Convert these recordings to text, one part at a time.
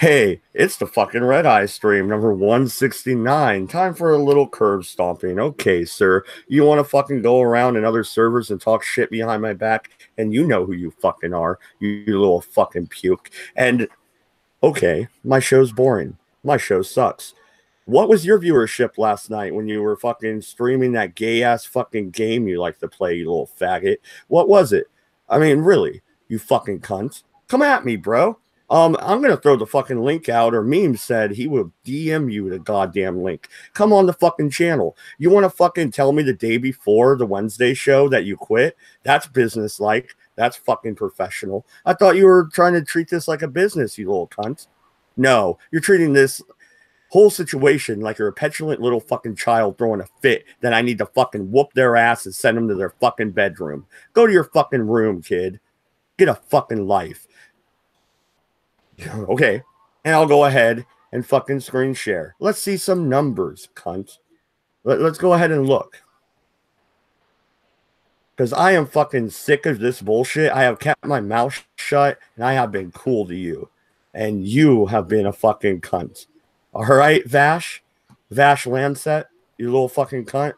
Hey, it's the fucking Redeye stream, number 169. Time for a little curb stomping. Okay, sir. You want to fucking go around in other servers and talk shit behind my back? And you know who you fucking are, you little fucking puke. And okay, my show's boring. My show sucks. What was your viewership last night when you were fucking streaming that gay ass fucking game you like to play, you little faggot? What was it? I mean, really, you fucking cunt. Come at me, bro. I'm gonna throw the fucking link out, or Meme said he will DM you the goddamn link. Come on the fucking channel. You want to fucking tell me the day before the Wednesday show that you quit? That's business-like. That's fucking professional. I thought you were trying to treat this like a business, you little cunt. No, you're treating this whole situation like you're a petulant little fucking child throwing a fit that I need to fucking whoop their ass and send them to their fucking bedroom. Go to your fucking room, kid. Get a fucking life. Okay, and I'll go ahead and fucking screen share. Let's see some numbers, cunt. Let's go ahead and look. Because I am fucking sick of this bullshit. I have kept my mouth shut, and I have been cool to you. And you have been a fucking cunt. All right, Vash? Vash Lancet, you little fucking cunt.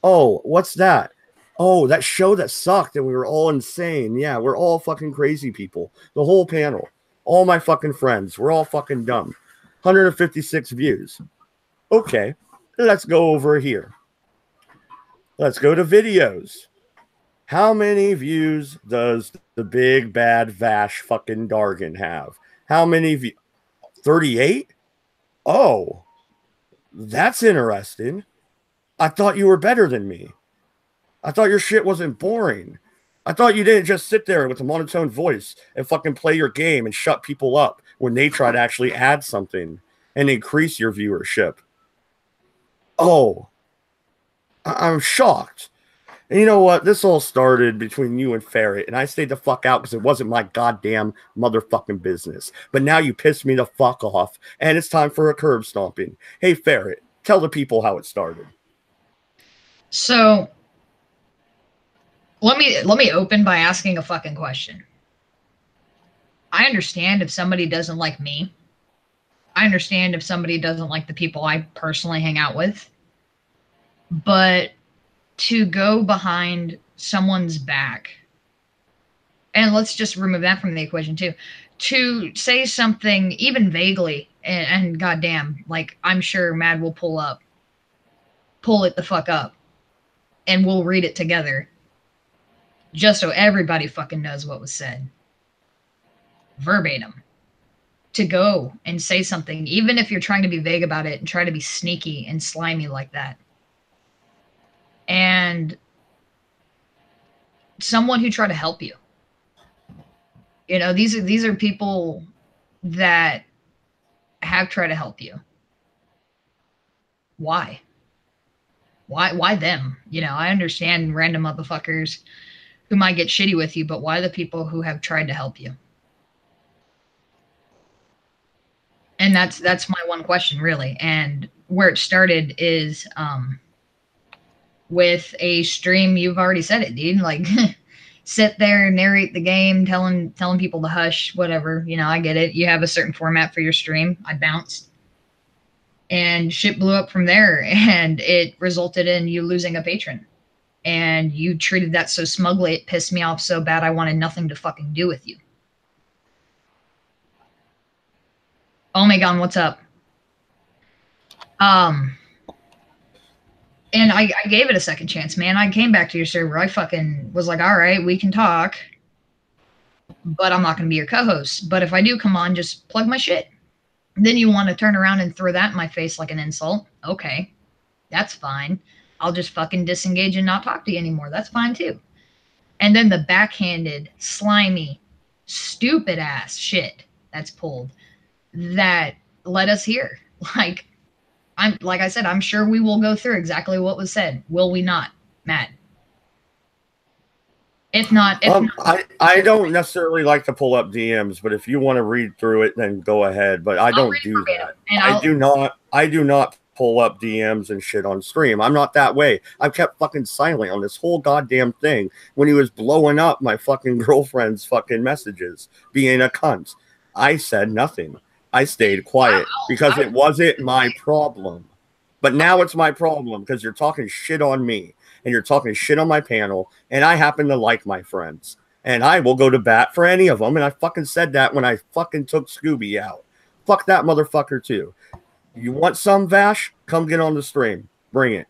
Oh, what's that? Oh, that show that sucked and we were all insane. Yeah, we're all fucking crazy people. The whole panel. All my fucking friends. We're all fucking dumb. 156 views. Okay, let's go over here. Let's go to videos. How many views does the big bad Vash fucking Dargan have? How many views? 38? Oh, that's interesting. I thought you were better than me. I thought your shit wasn't boring. I thought you didn't just sit there with a monotone voice and fucking play your game and shut people up when they try to actually add something and increase your viewership. Oh, I'm shocked. And you know what? This all started between you and Ferret, and I stayed the fuck out because it wasn't my goddamn motherfucking business. But now you pissed me the fuck off, and it's time for a curb stomping. Hey, Ferret, tell the people how it started. So, let me open by asking a fucking question. I understand if somebody doesn't like me. I understand if somebody doesn't like the people I personally hang out with. But to go behind someone's back, and let's just remove that from the equation too, to say something even vaguely, and goddamn, like, I'm sure Mad will pull it the fuck up, and we'll read it together, just so everybody fucking knows what was said. Verbatim. To go and say something, even if you're trying to be vague about it and try to be sneaky and slimy like that. And someone who tried to help you. You know, these are people that have tried to help you. Why? Why them? You know, I understand random motherfuckers who might get shitty with you, but why the people who have tried to help you? And that's my one question, really. And where it started is with a stream. You've already said it, dude. Like, sit there and narrate the game, telling people to hush, whatever. You know, I get it. You have a certain format for your stream. I bounced. And shit blew up from there, and it resulted in you losing a patron. And you treated that so smugly, it pissed me off so bad I wanted nothing to fucking do with you. Oh my god, what's up? And I gave it a second chance, man. I came back to your server. I fucking was like, all right, we can talk, but I'm not going to be your co-host. But if I do come on, just plug my shit. Then you want to turn around and throw that in my face like an insult. Okay, that's fine. I'll just fucking disengage and not talk to you anymore. That's fine too. And then the backhanded, slimy, stupid ass shit that's pulled that led us here. Like I said, I'm sure we will go through exactly what was said. Will we not, Matt? If not, I don't necessarily like to pull up DMs, but if you want to read through it, then go ahead. But I don't do that. I do not pull up DMs and shit on stream. I'm not that way. I've kept fucking silent on this whole goddamn thing when he was blowing up my fucking girlfriend's fucking messages, being a cunt. I said nothing. I stayed quiet because it wasn't my problem. But now it's my problem because you're talking shit on me and you're talking shit on my panel, and I happen to like my friends. And I will go to bat for any of them. And I fucking said that when I fucking took Scooby out. Fuck that motherfucker too. You want some, Vash? Come get on the stream. Bring it.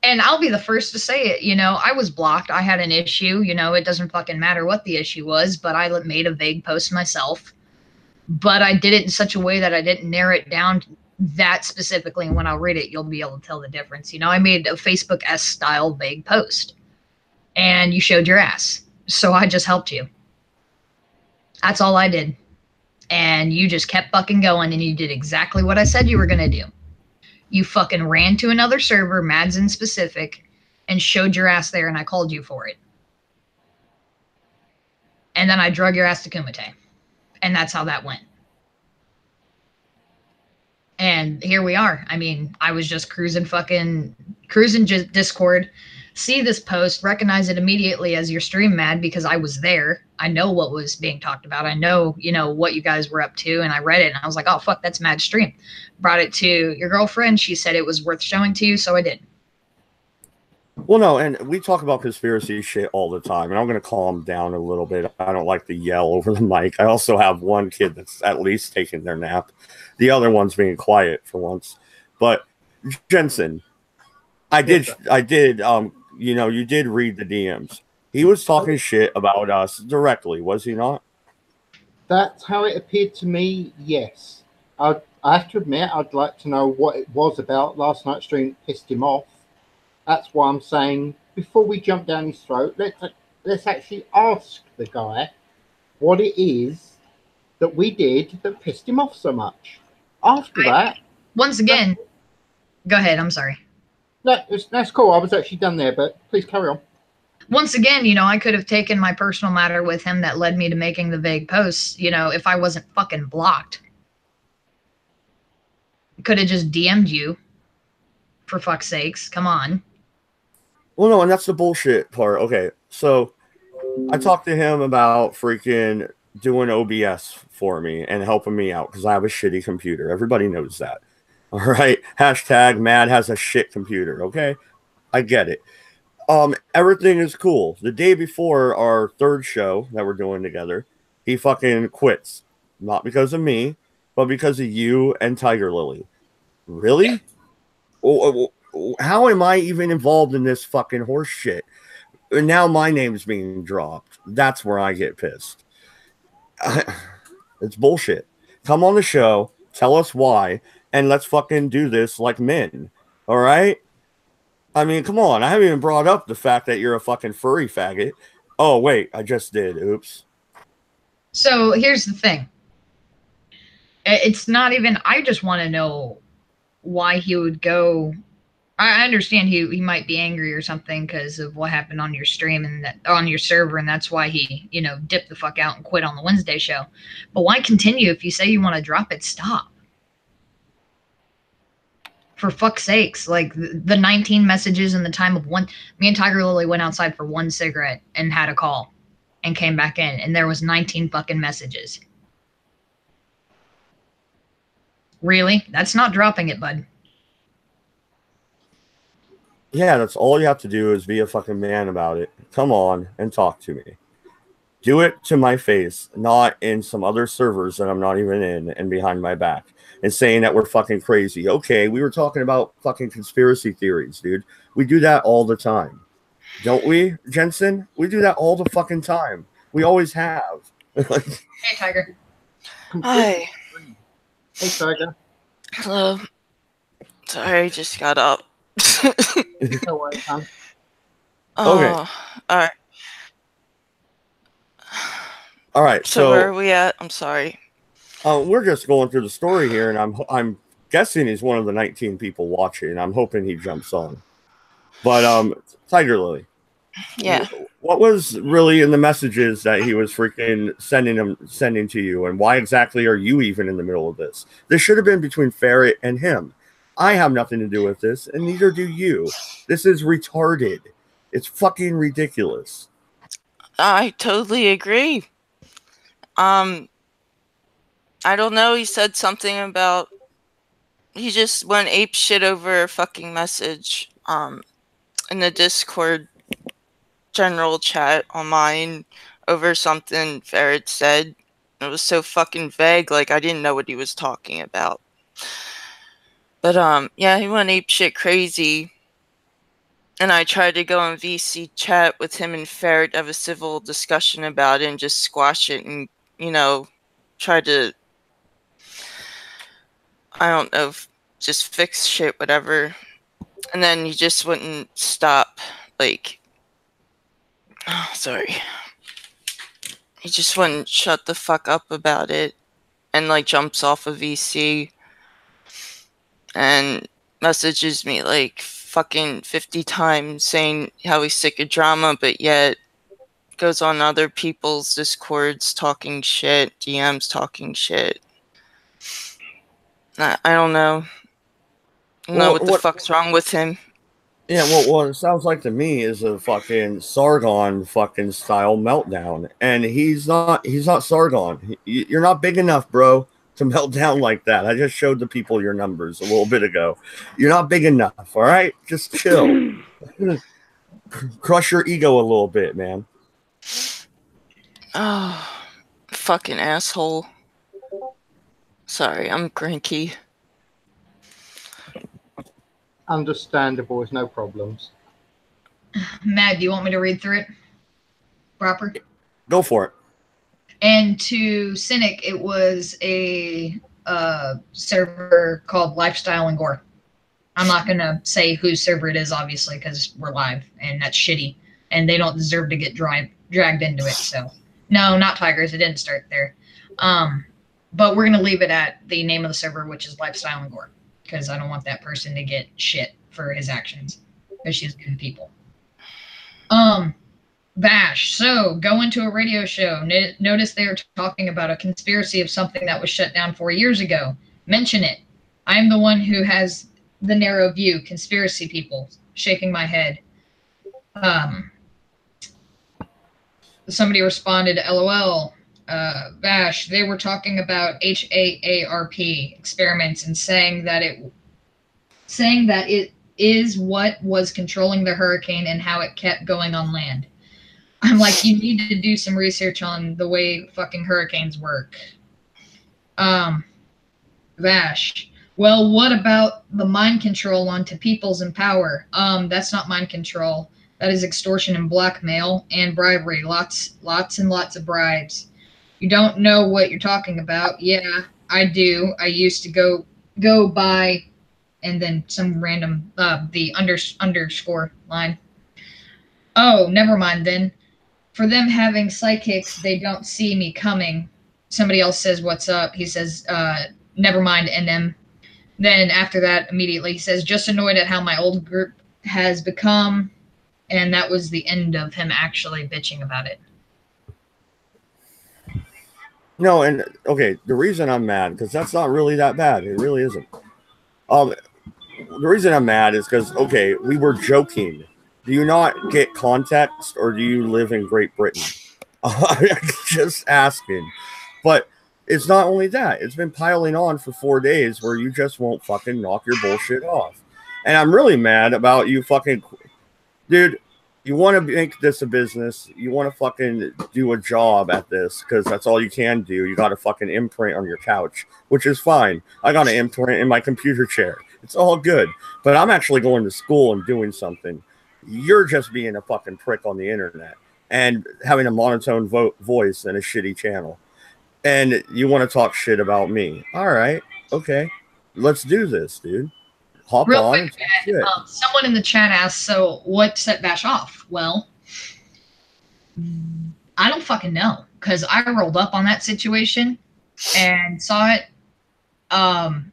And I'll be the first to say it. You know, I was blocked. I had an issue. You know, it doesn't fucking matter what the issue was, but I made a vague post myself. But I did it in such a way that I didn't narrow it down that specifically. And when I read it, you'll be able to tell the difference. You know, I made a Facebook-esque style vague post. And you showed your ass. So I just helped you. That's all I did. And you just kept fucking going, and you did exactly what I said you were going to do. You fucking ran to another server, Mads in specific, and showed your ass there, and I called you for it. And then I drug your ass to Kumite. And that's how that went. And here we are. I mean, I was just cruising Discord, see this post, recognize it immediately as your stream, Mad, because I was there. I know what was being talked about. I know, you know, what you guys were up to, and I read it, and I was like, oh, fuck, that's Mad's stream. Brought it to your girlfriend. She said it was worth showing to you, so I did. Well, no, and we talk about conspiracy shit all the time, and I'm going to calm down a little bit. I don't like to yell over the mic. I also have one kid that's at least taking their nap. The other one's being quiet for once. But, Jensen, I did, you know, you did read the DMs. He was talking shit about us directly, was he not? That's how it appeared to me, yes. I have to admit, I'd like to know what it was about last night's stream that pissed him off. That's why I'm saying, before we jump down his throat, let's actually ask the guy what it is that we did that pissed him off so much. After that... Once again... Go ahead, I'm sorry. No, that's cool. I was actually done there, but please carry on. Once again, you know, I could have taken my personal matter with him that led me to making the vague posts, you know, if I wasn't fucking blocked. Could have just DM'd you. For fuck's sakes, come on. Well, no, and that's the bullshit part. Okay, so I talked to him about freaking doing OBS for me and helping me out because I have a shitty computer. Everybody knows that. All right. Hashtag Mad has a shit computer. Okay. I get it. Everything is cool. The day before our third show that we're doing together, he fucking quits. Not because of me, but because of you and Tiger Lily. Really? How am I even involved in this fucking horse shit? And now my name's being dropped. That's where I get pissed. It's bullshit. Come on the show, tell us why, and let's fucking do this like men. All right? I mean, come on. I haven't even brought up the fact that you're a fucking furry faggot. Oh, wait. I just did. Oops. So here's the thing. It's not even... I just want to know why he would go... I understand he might be angry or something because of what happened on your stream and that, on your server, and that's why he, you know, dipped the fuck out and quit on the Wednesday show. But why continue if you say you want to drop it? Stop. For fuck's sakes, like the 19 messages in the time of one. Me and Tiger Lily went outside for one cigarette and had a call, and came back in, and there was 19 fucking messages. Really? That's not dropping it, bud. Yeah, that's all you have to do is be a fucking man about it. Come on and talk to me. Do it to my face, not in some other servers that I'm not even in and behind my back and saying that we're fucking crazy. Okay, we were talking about fucking conspiracy theories, dude. We do that all the time. Don't we, Jensen? We do that all the fucking time. We always have. Hey, Tiger. Hi. Hey, Tiger. Hello. Sorry, I just got up. No worries, son. Okay. Alright. All right. So where are we at? I'm sorry. We're just going through the story here, and I'm guessing he's one of the 19 people watching. I'm hoping he jumps on. But Tiger Lily. Yeah. What was really in the messages that he was freaking sending to you, and why exactly are you even in the middle of this? This should have been between Ferret and him. I have nothing to do with this, and neither do you. This is retarded. It's fucking ridiculous. I totally agree. I don't know. He said something about he just went ape shit over a fucking message in the Discord general chat on mine over something Ferret said. It was so fucking vague, like I didn't know what he was talking about. But yeah, he went ape shit crazy. And I tried to go in VC chat with him and Ferret, have a civil discussion about it and just squash it and, you know, try to, I don't know, just fix shit, whatever. And then he just wouldn't stop, like, oh, sorry. He just wouldn't shut the fuck up about it and, like, jumps off of VC and messages me, like, fucking 50 times saying how he's sick of drama, but yet goes on other people's Discords talking shit, DMs talking shit. I don't know. I don't know what the fuck's wrong with him. Yeah, well, what it sounds like to me is a fucking Sargon fucking style meltdown, and he's not Sargon. You're not big enough, bro, to melt down like that. I just showed the people your numbers a little bit ago. You're not big enough, all right? Just chill. Crush your ego a little bit, man. Oh, fucking asshole. Sorry, I'm cranky. Understandable, is no problems. Matt, do you want me to read through it proper? Go for it. And to Cynic, it was a server called Lifestyle and Gore. I'm not going to say whose server it is, obviously, because we're live, and that's shitty. And they don't deserve to get dragged into it. So, no, not Tigers. It didn't start there. But we're going to leave it at the name of the server, which is Lifestyle and Gore, because I don't want that person to get shit for his actions, because she's good people. Bash. So, go into a radio show. Notice they are talking about a conspiracy of something that was shut down 4 years ago. Mention it. I'm the one who has the narrow view. Conspiracy people. Shaking my head. Somebody responded, LOL. Bash. They were talking about HAARP experiments and saying that it is what was controlling the hurricane and how it kept going on land. I'm like, you need to do some research on the way fucking hurricanes work. Vash. Well, what about the mind control onto peoples in power? That's not mind control. That is extortion and blackmail and bribery. Lots and lots of bribes. You don't know what you're talking about. Yeah, I do. I used to go by, and then some random, the underscore line. Oh, never mind then. For them having psychics, they don't see me coming. Somebody else says, what's up? He says, never mind, NM. Then after that, immediately, he says, just annoyed at how my old group has become. And that was the end of him actually bitching about it. No, and okay, the reason I'm mad, because that's not really that bad. It really isn't. The reason I'm mad is because, okay, we were joking. Do you not get context, or do you live in Great Britain? I'm just asking. But it's not only that. It's been piling on for 4 days where you just won't fucking knock your bullshit off. And I'm really mad about you fucking... Dude, you want to make this a business. You want to fucking do a job at this because that's all you can do. You got a fucking imprint on your couch, which is fine. I got an imprint in my computer chair. It's all good. But I'm actually going to school and doing something. You're just being a fucking prick on the internet and having a monotone voice and a shitty channel. And you want to talk shit about me. All right. Okay. Let's do this, dude. Hop Real on. quick, someone in the chat asked, so what set Bash off? Well, I don't fucking know, because I rolled up on that situation and saw it.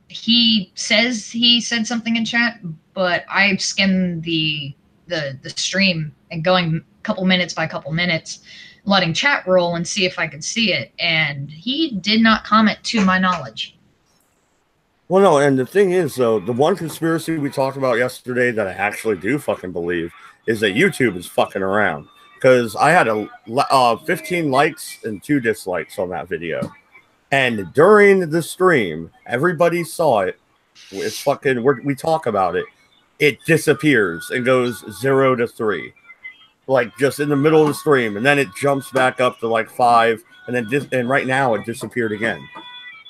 He says he said something in chat, but I skimmed the stream and going couple minutes by couple minutes, letting chat roll and see if I could see it, and he did not comment to my knowledge. Well, no, and the thing is, though, the one conspiracy we talked about yesterday that I actually do fucking believe is that YouTube is fucking around. Because I had 15 likes and 2 dislikes on that video. And during the stream, everybody saw it. It's fucking. We talk about it. It disappears and goes 0 to 3, like just in the middle of the stream, and then it jumps back up to like 5, and then and right now it disappeared again.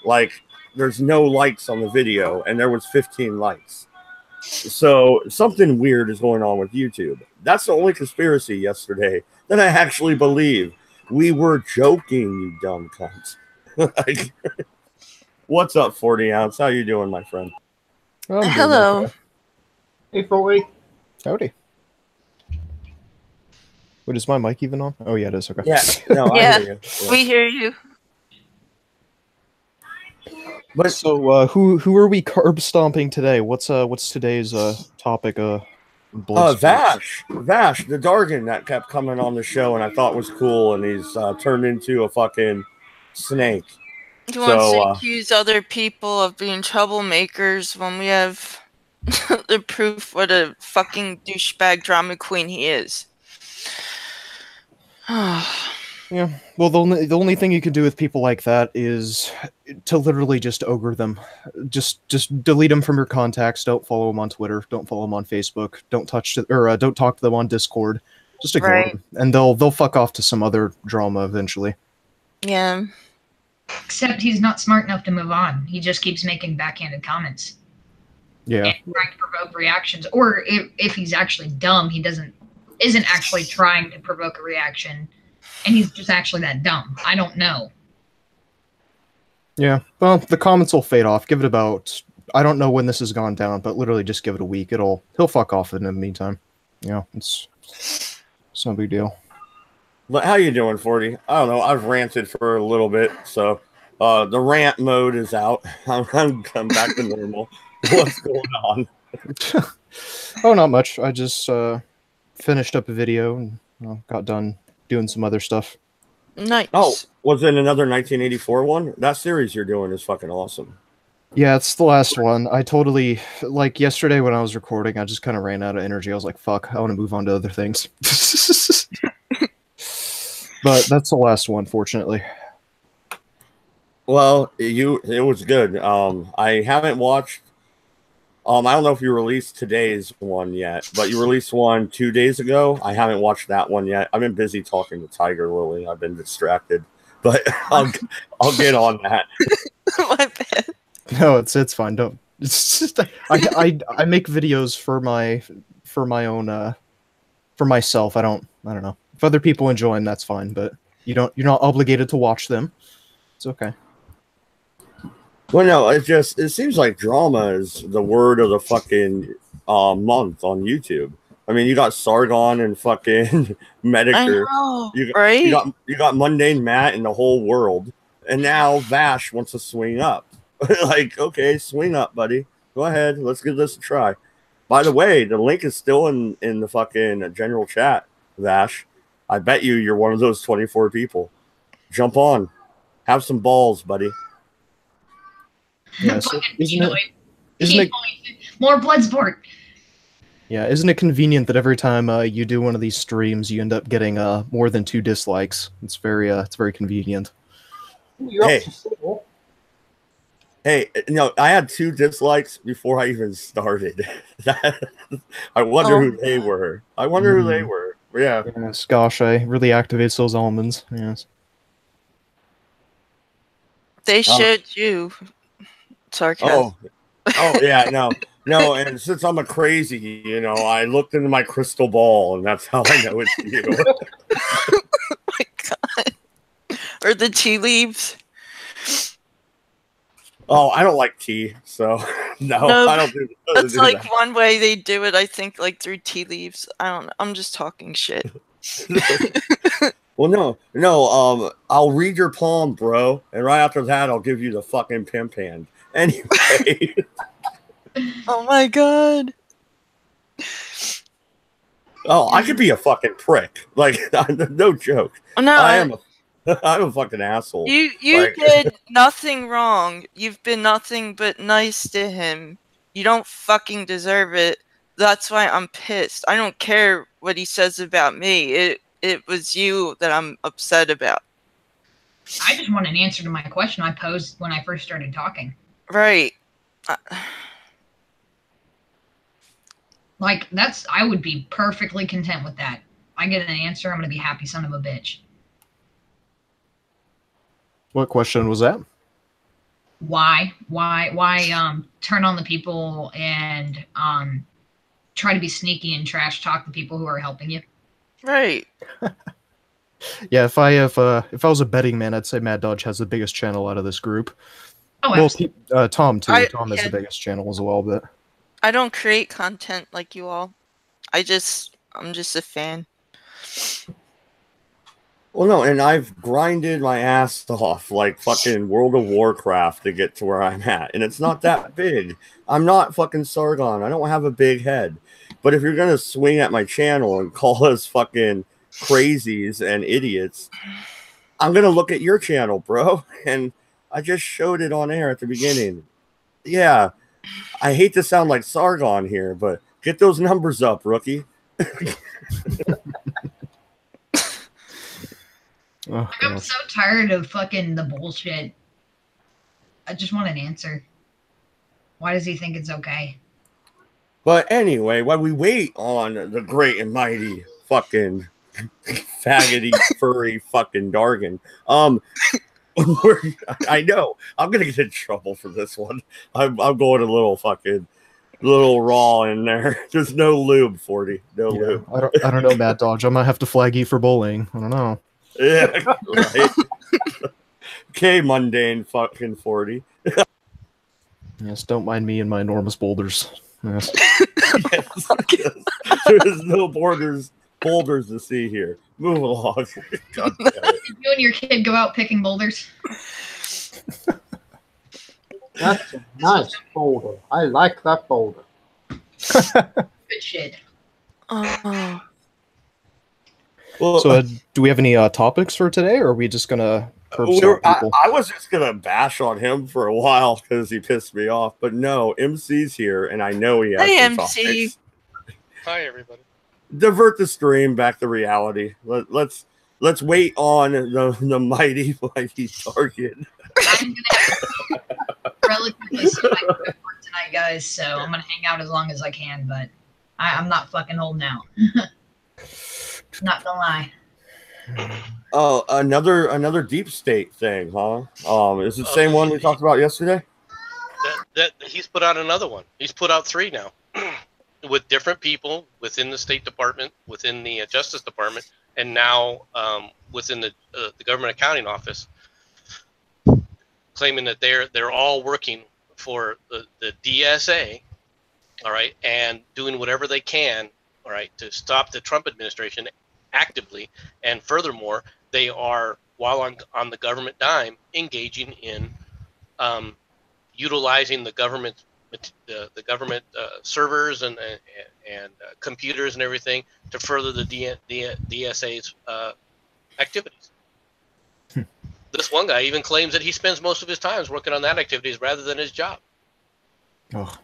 Like there's no likes on the video, and there was 15 likes. So something weird is going on with YouTube. That's the only conspiracy yesterday that I actually believe. We were joking, you dumb cunts. Like, what's up, 40 ounce? How you doing, my friend? Hello. Okay. Hey, 40. Howdy. What, is my mic even on? Oh, yeah, it is. Okay. Yeah, no, Yeah, I hear you. Yeah. We hear you. But So, who are we carb stomping today? What's today's topic? Vash, the Dargan that kept coming on the show, and I thought was cool, and he's turned into a fucking snake. He wants to accuse other people of being troublemakers when we have the proof what a fucking douchebag drama queen he is. Yeah. Well, the only thing you can do with people like that is to literally just ogre them. Just delete them from your contacts. Don't follow them on Twitter. Don't follow them on Facebook. Don't don't talk to them on Discord. Just ignore them, and they'll fuck off to some other drama eventually. Yeah. Except he's not smart enough to move on. He just keeps making backhanded comments. Yeah. And trying to provoke reactions. Or if he's actually dumb, he isn't actually trying to provoke a reaction, and he's just actually that dumb. I don't know. Yeah. Well, the comments will fade off. Give it about, I don't know when this has gone down, but literally just give it a week. He'll fuck off in the meantime. Yeah, it's no big deal. But how you doing, 40? I don't know. I've ranted for a little bit, so the rant mode is out. I'm back to normal. What's going on? Oh, not much. I just finished up a video and got done doing some other stuff. Nice. Oh, was it another 1984 one? That series you're doing is fucking awesome. Yeah, it's the last one. I totally, like yesterday when I was recording, I just kind of ran out of energy. I was like, fuck, I want to move on to other things. But that's the last one, fortunately. Well, it was good. I haven't watched. I don't know if you released today's one yet, but you released one 2 days ago. I haven't watched that one yet. I've been busy talking to Tiger Lily. I've been distracted, but I'll get on that. My bad. No, it's fine. Don't. It's just I make videos for my own for myself. I don't know. If other people enjoy them, that's fine. But you're not obligated to watch them. It's okay. Well, no, it seems like drama is the word of the fucking month on YouTube. I mean, you got Sargon and fucking Medicare. I know, right? You got Mundane Matt and the whole world, and now Vash wants to swing up. Like, okay, swing up, buddy. Go ahead. Let's give this a try. By the way, the link is still in the fucking general chat, Vash. I bet you're one of those 24 people. Jump on. Have some balls, buddy. Yeah, so isn't it more Bloodsport? Yeah, isn't it convenient that every time you do one of these streams, you end up getting more than 2 dislikes? It's very convenient. Hey, no, I had 2 dislikes before I even started. I wonder who they were. Who they were. Yeah. Yes, gosh, I really activates those almonds. Yes. They showed you. Sarcasm. Oh yeah, no, and since I'm a crazy, I looked into my crystal ball, and that's how I know it's you. Oh my god. Or the tea leaves. Oh, I don't like tea, so no, I don't do that's do like that. One way they do it, I think, like through tea leaves. I don't know. I'm just talking shit. Well, no, I'll read your palm, bro, and right after that, I'll give you the fucking pimp hand. Anyway. Oh my god. Oh, I could be a fucking prick. Like, no joke. No, I'm a fucking asshole. You did nothing wrong. You've been nothing but nice to him. You don't fucking deserve it. That's why I'm pissed. I don't care what he says about me. It was you that I'm upset about. I just want an answer to my question I posed when I first started talking. Right. Like, I would be perfectly content with that. I get an answer, I'm gonna be happy son of a bitch. What question was that? Why turn on the people and try to be sneaky and trash talk the people who are helping you? Right. Yeah, if I was a betting man, I'd say Mad Dodge has the biggest channel out of this group. Oh, Well, absolutely. Tom too. Tom has yeah. the biggest channel as well, but I don't create content like you all. I'm just a fan. Well, no, and I've grinded my ass off like fucking World of Warcraft to get to where I'm at, and it's not that big. I'm not fucking Sargon. I don't have a big head. But if you're gonna swing at my channel and call us fucking crazies and idiots, I'm gonna look at your channel, bro. And I just showed it on air at the beginning. Yeah, I hate to sound like Sargon here, but get those numbers up, rookie. oh, I'm so tired of fucking the bullshit. I just want an answer. Why does he think it's okay? But anyway, while we wait on the great and mighty fucking faggoty furry fucking Dargan, I know I'm gonna get in trouble for this one. I'm going a little raw in there. There's no lube, 40. No lube. I don't know, Mad Dodge. I might have to flag you for bullying. I don't know. Yeah, right. Okay, mundane fucking 40. Yes, don't mind me and my enormous boulders. Yes. Yes, yes. There's no boulders to see here. Move along. God damn it. You and your kid go out picking boulders? That's a nice boulder. I like that boulder. Good shit. Oh. Well, So, do we have any topics for today, or are we just gonna curb stomp people? I was just gonna bash on him for a while because he pissed me off, but no, MC's here, and I know he has Hey, some MC. topics. Hi, everybody. Divert the stream back to reality. Let's wait on the mighty target. I'm gonna have relatively soon. I have work tonight, guys, so I'm gonna hang out as long as I can. But I'm not fucking holding out. Not gonna lie. Oh, another deep state thing, huh? Is it the same one we talked about yesterday? That he's put out another one. He's put out 3 now, with different people within the State Department, within the Justice Department, and now within the Government Accounting Office, claiming that they're all working for the DSA, all right, and doing whatever they can, all right, to stop the Trump administration actively, and furthermore, they are, while on the government dime, engaging in utilizing the government servers and computers and everything to further the DSA's activities. This one guy even claims that he spends most of his time working on that activities rather than his job. Oh.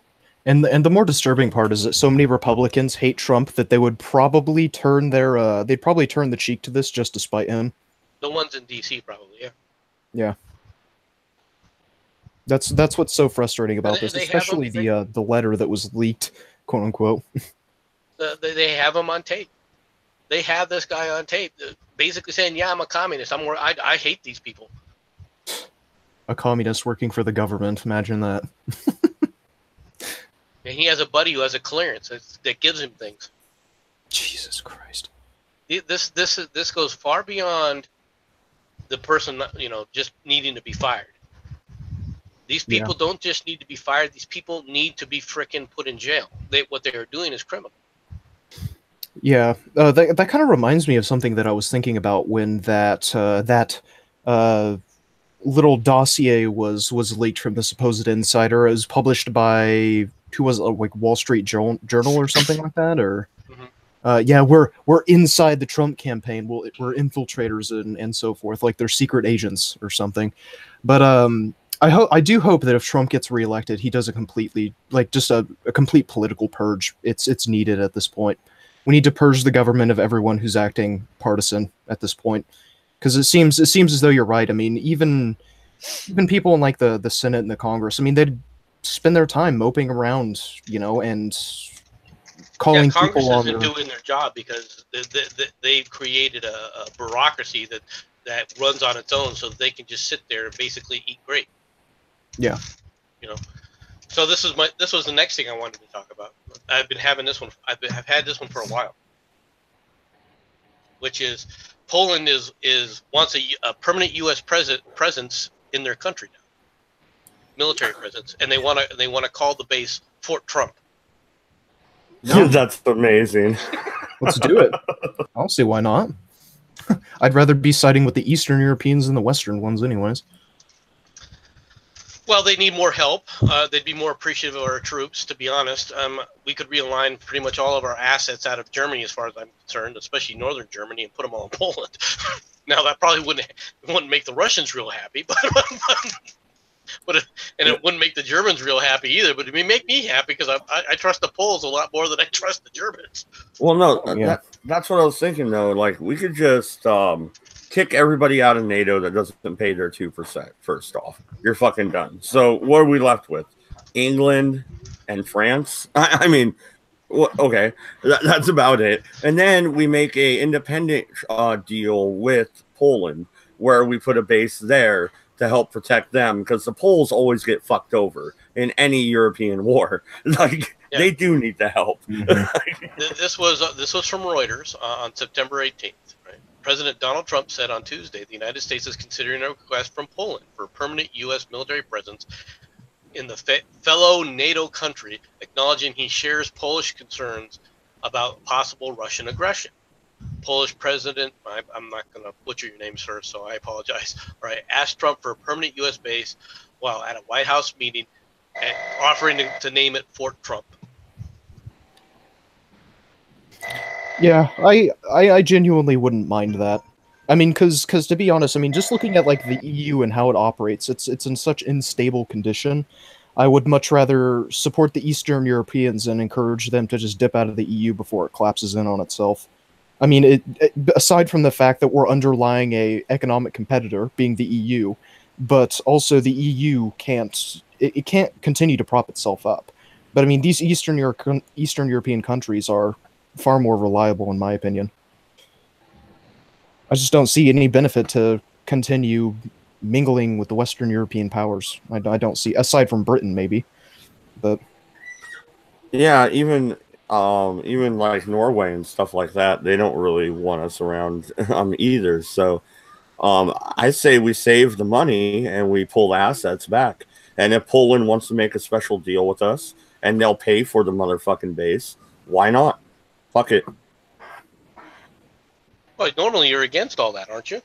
And the more disturbing part is that so many Republicans hate Trump that they would probably turn the cheek to this just to spite him. The ones in DC probably, yeah. Yeah. That's what's so frustrating about this, especially the letter that was leaked, quote unquote. They have him on tape. They have this guy on tape, basically saying, "Yeah, I'm a communist. I hate these people." A communist working for the government. Imagine that. And he has a buddy who has a clearance that gives him things. Jesus Christ. This goes far beyond the person, just needing to be fired. These people don't just need to be fired. These people need to be frickin' put in jail. What they are doing is criminal. Yeah, that kind of reminds me of something that I was thinking about when that little dossier was leaked from the supposed insider. It was published by, who was it, like Wall Street Journal or something like that, or yeah, we're inside the Trump campaign. We're infiltrators and so forth, like they're secret agents or something. But I do hope that if Trump gets reelected, he does a completely, like, just a complete political purge. It's needed at this point. We need to purge the government of everyone who's acting partisan at this point, Because it seems as though you're right. I mean, even people in like the Senate and the Congress, I mean, they'd spend their time moping around, and calling Congress people on isn't their... doing their job because they've created a bureaucracy that runs on its own, so they can just sit there and basically eat grape. Yeah. So this was the next thing I wanted to talk about. I've been having this one. I've had this one for a while, which is Poland wants a permanent U.S. presence in their country now, military presence, and they want to call the base Fort Trump. No. That's amazing. Let's do it. I don't see why not. I'd rather be siding with the Eastern Europeans than the Western ones, anyways. Well, they need more help. They'd be more appreciative of our troops, to be honest. We could realign pretty much all of our assets out of Germany, as far as I'm concerned, especially northern Germany, and put them all in Poland. Now, that probably wouldn't make the Russians real happy, and it wouldn't make the Germans real happy either. But it may make me happy because I trust the Poles a lot more than I trust the Germans. Well, no, Yeah. that's what I was thinking, though. Like, we could just kick everybody out of NATO that doesn't pay their 2%, first off. You're fucking done. So what are we left with? England and France? I mean, okay, that's about it. And then we make a independent deal with Poland where we put a base there to help protect them, because the Poles always get fucked over in any European war. Like, Yeah. They do need the help. Mm-hmm. This was from Reuters on September 18th. Right? President Donald Trump said on Tuesday the United States is considering a request from Poland for a permanent U.S. military presence in the fellow NATO country, acknowledging he shares Polish concerns about possible Russian aggression. Polish President, I'm not going to butcher your name, sir, so I apologize. All right, asked Trump for a permanent U.S. base while at a White House meeting, and offering to name it Fort Trump. Yeah, I genuinely wouldn't mind that. I mean, because to be honest, I mean, just looking at like the EU and how it operates, it's in such unstable condition. I would much rather support the Eastern Europeans and encourage them to just dip out of the EU before it collapses in on itself. I mean, aside from the fact that we're underlying a economic competitor, being the EU, but also the EU can't continue to prop itself up. But I mean, these Eastern European countries are far more reliable, in my opinion. I just don't see any benefit to continue mingling with the Western European powers. I don't see, aside from Britain, maybe. But Yeah, even like Norway and stuff like that, they don't really want us around either. So I say we save the money and we pull the assets back. And if Poland wants to make a special deal with us and they'll pay for the motherfucking base, why not? Fuck it. Well, normally you're against all that, aren't you?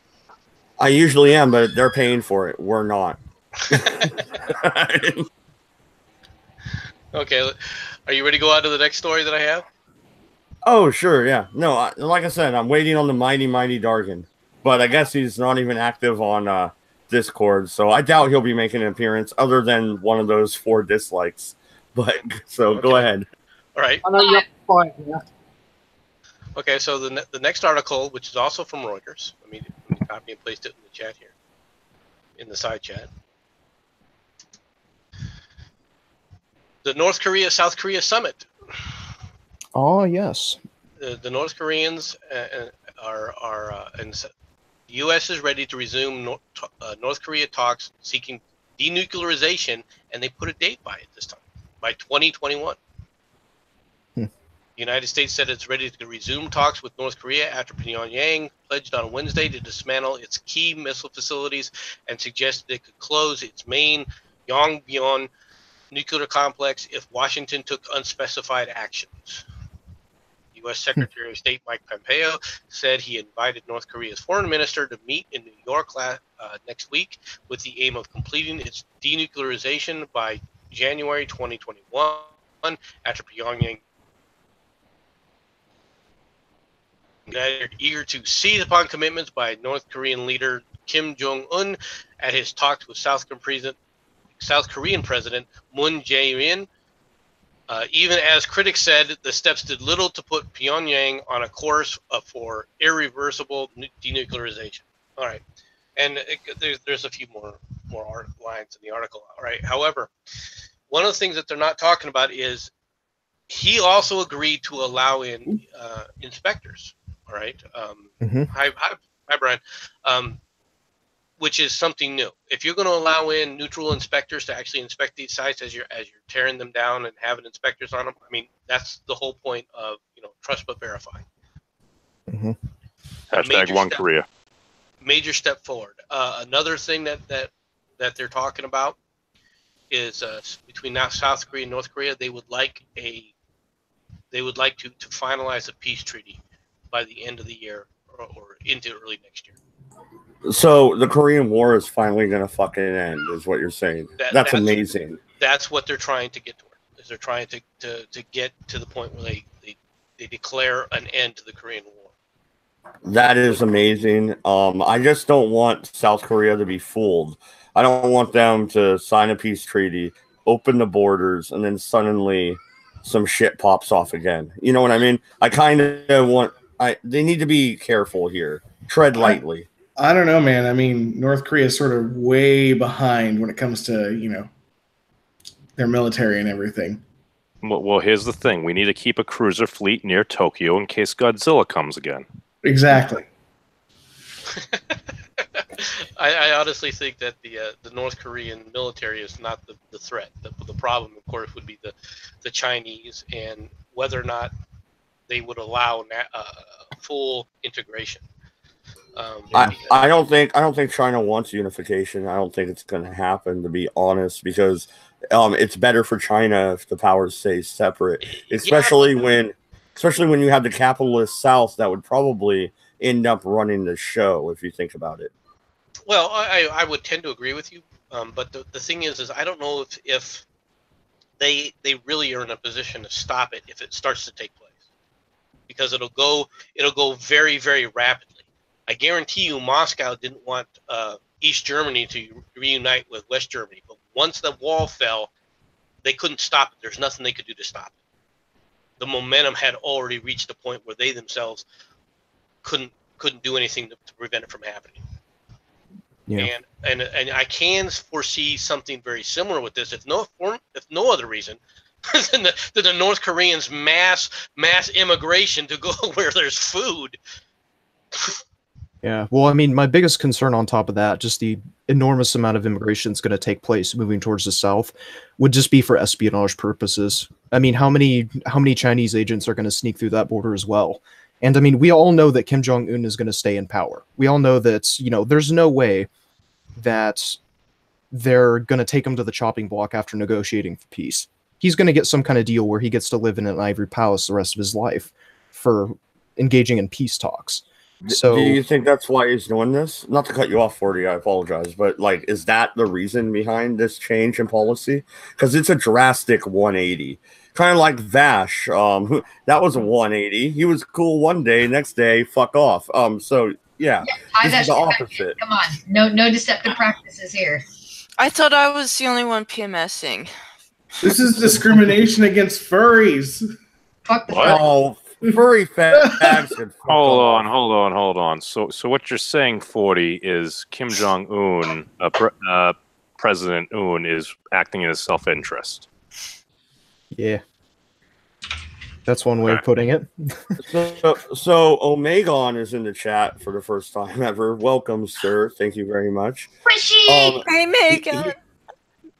I usually am, but they're paying for it. We're not. Okay, are you ready to go on to the next story that I have? Oh, sure, yeah. No, like I said, I'm waiting on the mighty Dargan. But I guess he's not even active on Discord, so I doubt he'll be making an appearance other than one of those 4 dislikes. But so Okay. Go ahead. All right. I know you're quiet here. Okay, so the next article, which is also from Reuters, let me copy and paste it in the chat here, in the side chat. The North Korea-South Korea summit. oh yes, The North Koreans and the U.S. is ready to resume North Korea talks seeking denuclearization, and they put a date by it this time, by 2021. The United States said it's ready to resume talks with North Korea after Pyongyang pledged on Wednesday to dismantle its key missile facilities and suggested it could close its main Yongbyon nuclear complex if Washington took unspecified actions. U.S. Secretary of State Mike Pompeo said he invited North Korea's foreign minister to meet in New York next week with the aim of completing its denuclearization by January 2021 after Pyongyang eager to seize upon commitments by North Korean leader Kim Jong-un at his talks with South Korean President Moon Jae-in. Even as critics said, the steps did little to put Pyongyang on a course for irreversible denuclearization. All right, and there's a few more lines in the article. All right. However, one of the things that they're not talking about is he also agreed to allow in inspectors. All right. Hi, Brian. Which is something new. If you're going to allow in neutral inspectors to actually inspect these sites as you're tearing them down and having inspectors on them, I mean, that's the whole point of trust but verify. Hashtag one Korea. Major step forward. Another thing that they're talking about is between now South Korea and North Korea, they would like to finalize a peace treaty by the end of the year or into early next year. So the Korean War is finally going to fucking end, is what you're saying. That's amazing. That's what they're trying to get toward. Is they're trying to get to the point where they declare an end to the Korean War. That is amazing. I just don't want South Korea to be fooled. I don't want them to sign a peace treaty, open the borders, and then suddenly some shit pops off again. You know what I mean? I kind of want. They need to be careful here. Tread lightly. I don't know, man. I mean, North Korea is sort of way behind when it comes to, their military and everything. Well, here's the thing. We need to keep a cruiser fleet near Tokyo in case Godzilla comes again. Exactly. I honestly think that the North Korean military is not the threat. The problem, of course, would be the Chinese and whether or not they would allow full integration. I don't think China wants unification. I don't think it's going to happen, to be honest, because it's better for China if the powers stay separate, especially when you have the capitalist South that would probably end up running the show if you think about it. Well, I would tend to agree with you, but the thing is I don't know if they really are in a position to stop it if it starts to take place, because it'll go very, very rapidly. I guarantee you Moscow didn't want East Germany to reunite with West Germany. But once the wall fell, they couldn't stop it. There's nothing they could do to stop it. The momentum had already reached a point where they themselves couldn't do anything to prevent it from happening. Yeah. And I can foresee something very similar with this, if no other reason, than the North Koreans mass immigration to go where there's food. Yeah, well, I mean, my biggest concern on top of that, just the enormous amount of immigration that's going to take place moving towards the south, would just be for espionage purposes. I mean, how many Chinese agents are going to sneak through that border as well? And I mean, we all know that Kim Jong-un is going to stay in power. We all know that, there's no way that they're going to take him to the chopping block after negotiating for peace. He's going to get some kind of deal where he gets to live in an ivory palace the rest of his life for engaging in peace talks. So, do you think that's why he's doing this? Not to cut you off, 40, I apologize, but is that the reason behind this change in policy? Because it's a drastic 180, kind of like Vash. That was a 180. He was cool one day, next day, fuck off. So yeah, this is the opposite. Come on, no deceptive practices here. I thought I was the only one PMSing. This is discrimination against furries. Fuck the furries. Furry fags. Hold on. So what you're saying, 40, is Kim Jong-un, President Un, is acting in his self-interest. Yeah. That's one way of putting it. So Omegon is in the chat for the first time ever. Welcome, sir. Thank you very much. Hey, Megan.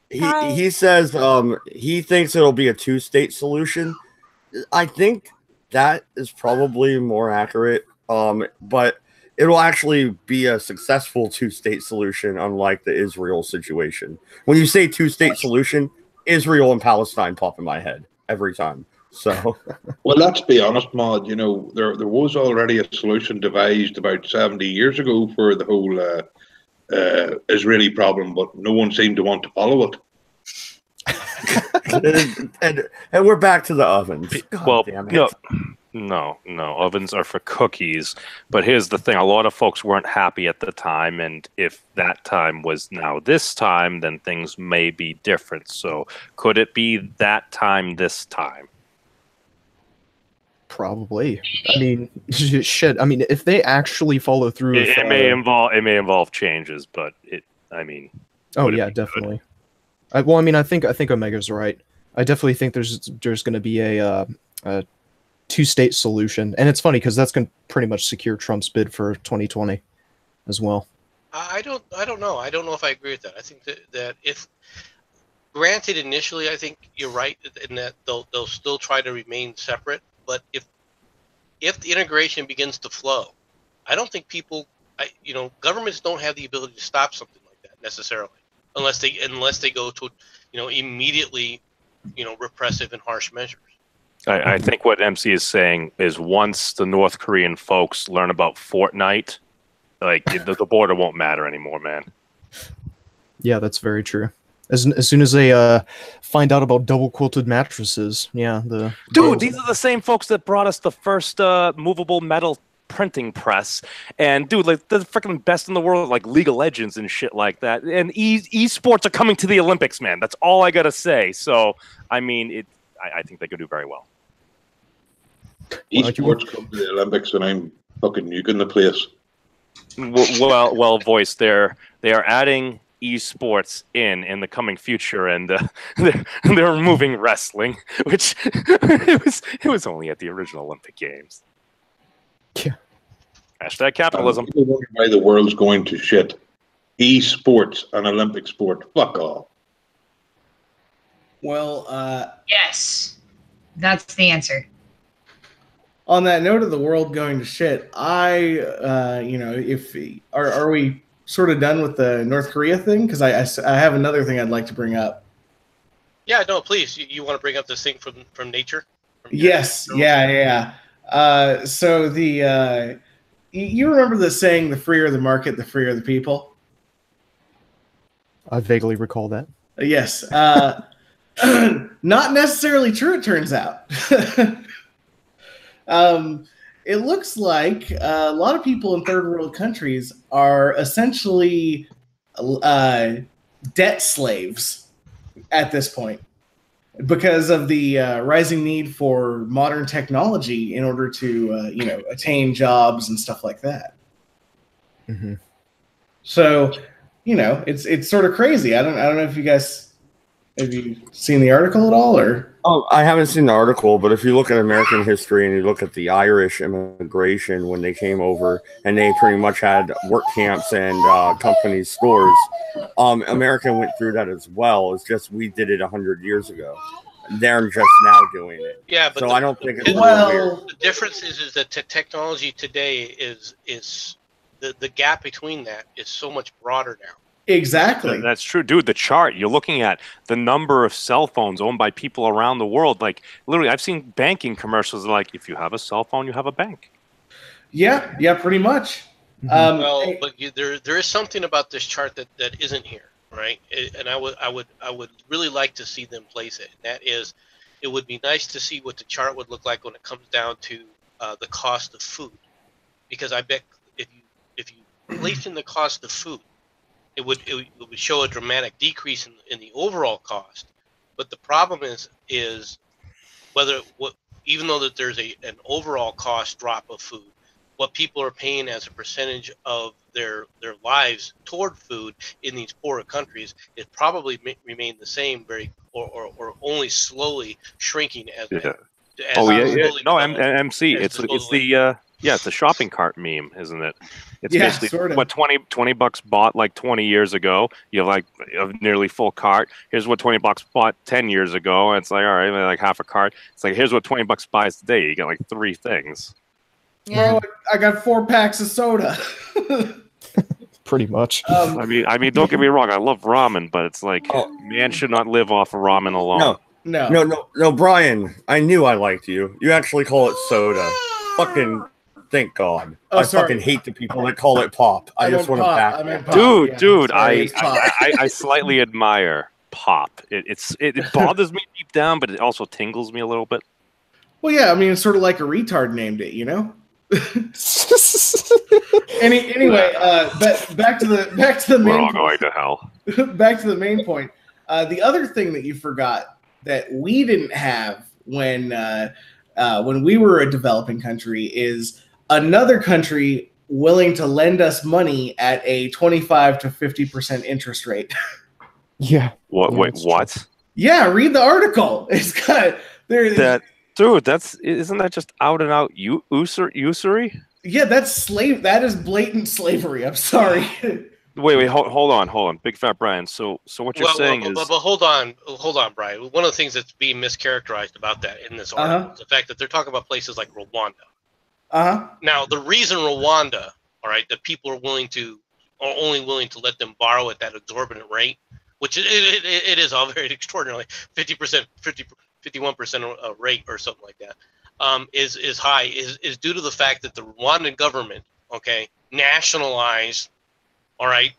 He says he thinks it'll be a two-state solution. I think that is probably more accurate, but it'll actually be a successful two-state solution, unlike the Israel situation. When you say two-state solution, Israel and Palestine pop in my head every time. So, well, let's be honest, Maud. There was already a solution devised about 70 years ago for the whole Israeli problem, but no one seemed to want to follow it. and we're back to the ovens. God damn it. No, ovens are for cookies. But here's the thing: a lot of folks weren't happy at the time, and if that time was now this time, then things may be different. So, could it be that time this time? Probably. I mean, shit. I mean, if they actually follow through, It may involve changes, but I mean. Oh yeah, definitely. Well, I mean, I think Omega's right. I definitely think there's going to be a two-state solution, and it's funny because that's going to pretty much secure Trump's bid for 2020 as well. I don't know. I don't know if I agree with that. I think that if granted initially, I think you're right in that they'll still try to remain separate. But if the integration begins to flow, I don't think governments don't have the ability to stop something like that necessarily, unless they go to immediately repressive and harsh measures. I think what MC is saying is once the North Korean folks learn about Fortnite, like the border won't matter anymore, man. Yeah, that's very true. As soon as they find out about double quilted mattresses, yeah, these are the same folks that brought us the first movable metal printing press, and dude, like they're the freaking best in the world, like League of Legends and shit like that. And esports are coming to the Olympics, man. That's all I gotta say. So, I mean, I think they could do very well. Esports come to the Olympics, and I'm fucking nuking the place. Well, voice. They are adding esports in the coming future, and they're removing wrestling, which it was only at the original Olympic Games. Yeah. Hashtag capitalism. People wonder why the world's going to shit. Esports, an Olympic sport. Fuck off. Well, Yes, that's the answer. on that note of the world going to shit, if are we sort of done with the North Korea thing? Because I have another thing I'd like to bring up. Yeah, no, please. You want to bring up this thing from nature? Yes, yeah. So you remember the saying, "The freer the market, the freer the people." I vaguely recall that. Yes. Not necessarily true, it turns out. It looks like a lot of people in third world countries are essentially debt slaves at this point because of the rising need for modern technology in order to attain jobs and stuff like that. Mm-hmm. So, it's sort of crazy. I don't know if you guys have you seen the article at all, or? Oh, I haven't seen the article, but if you look at American history and you look at the Irish immigration when they came over and they pretty much had work camps and company stores, America went through that as well. It's just we did it 100 years ago. They're just now doing it. Yeah, but I don't think it's weird. The difference is that technology today is the gap between that is so much broader now. Exactly. That's true, dude. The chart, you're looking at the number of cell phones owned by people around the world. Like, literally, I've seen banking commercials like, if you have a cell phone, you have a bank. Yeah, pretty much. But there is something about this chart that isn't here, right? And I would really like to see them place it. And that is, it would be nice to see what the chart would look like when it comes down to the cost of food, because I bet if you place in the cost of food, it would show a dramatic decrease in the overall cost. But the problem is even though that there's an overall cost drop of food, what people are paying as a percentage of their lives toward food in these poorer countries is probably remain the same, or only slowly shrinking as. Yeah. No, MC. It's the shopping cart meme, isn't it? It's basically sort of. What $20 bought like 20 years ago. You have like a nearly full cart. Here's what $20 bought 10 years ago. It's like, all right, like half a cart. It's like, here's what $20 buys today. You get like 3 things. Yeah, I got 4 packs of soda. Pretty much. I mean, don't get me wrong. I love ramen, but it's like, man should not live off of ramen alone. No, Brian. I knew I liked you. You actually call it soda. Fucking. Thank God. I fucking hate the people that call it pop. I just want to back pop. Dude, I slightly admire pop. It bothers me deep down, but it also tingles me a little bit. Well, yeah, I mean, it's sort of like a retard named it, you know? Anyway, back to the main We're all going to hell. Back to the main point. The other thing that you forgot that we didn't have when when we were a developing country is another country willing to lend us money at a 25 to 50% interest rate. Yeah. What? Yeah, wait, what? True. Yeah, read the article. It's got there. That dude, isn't that just out and out usury? Yeah, that's slave. That is blatant slavery. I'm sorry. Wait, hold on, Big Fat Brian. So what you're saying is, but hold on, Brian. One of the things that's being mischaracterized about that in this article is the fact that they're talking about places like Rwanda. Now, the reason Rwanda, all right, that people are only willing to let them borrow at that exorbitant rate, which it is all very extraordinarily 50%, 51% rate or something like that, is high is due to the fact that the Rwandan government, okay, nationalized, all right,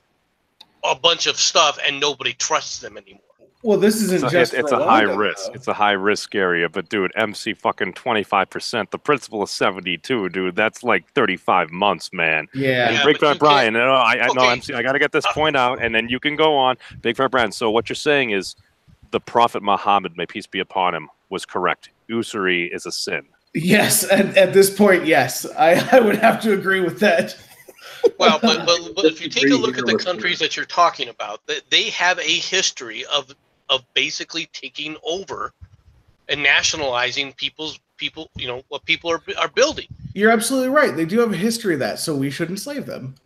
a bunch of stuff and nobody trusts them anymore. Well, this isn't just it's Rwanda, a high risk. though. It's a high risk area, but dude, MC fucking 25%. The principal is 72, dude. That's like 35 months, man. Yeah. And Big Fat Brian, I know MC. I got to get this point out, and then you can go on, Big Fat Brian. So what you're saying is, the Prophet Muhammad, may peace be upon him, was correct. Usury is a sin. Yes, at this point, yes, I would have to agree with that. Well, but if you take a look at the countries that you're talking about, they have a history of basically taking over and nationalizing what people are building. You're absolutely right. They do have a history of that, so we should enslave them.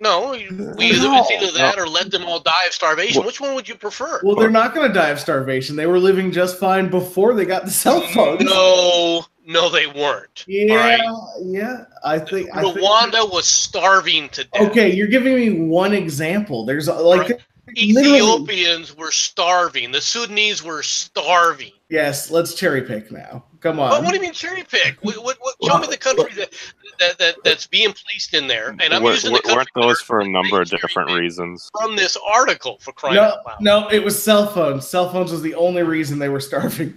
No, it's either that or let them all die of starvation. Which one would you prefer? Well, they're not going to die of starvation. They were living just fine before they got the cell phones. No, they weren't. Yeah, right? Yeah. I think Rwanda was starving to death. Okay, you're giving me one example. There's Ethiopians were starving. The Sudanese were starving. Yes, let's cherry pick now. Come on. But what do you mean cherry pick? Show me the country that's being placed in there. And I'm using the country. Weren't those for a number of different reasons? From this article, for crying out loud. No, it was cell phones. Cell phones was the only reason they were starving.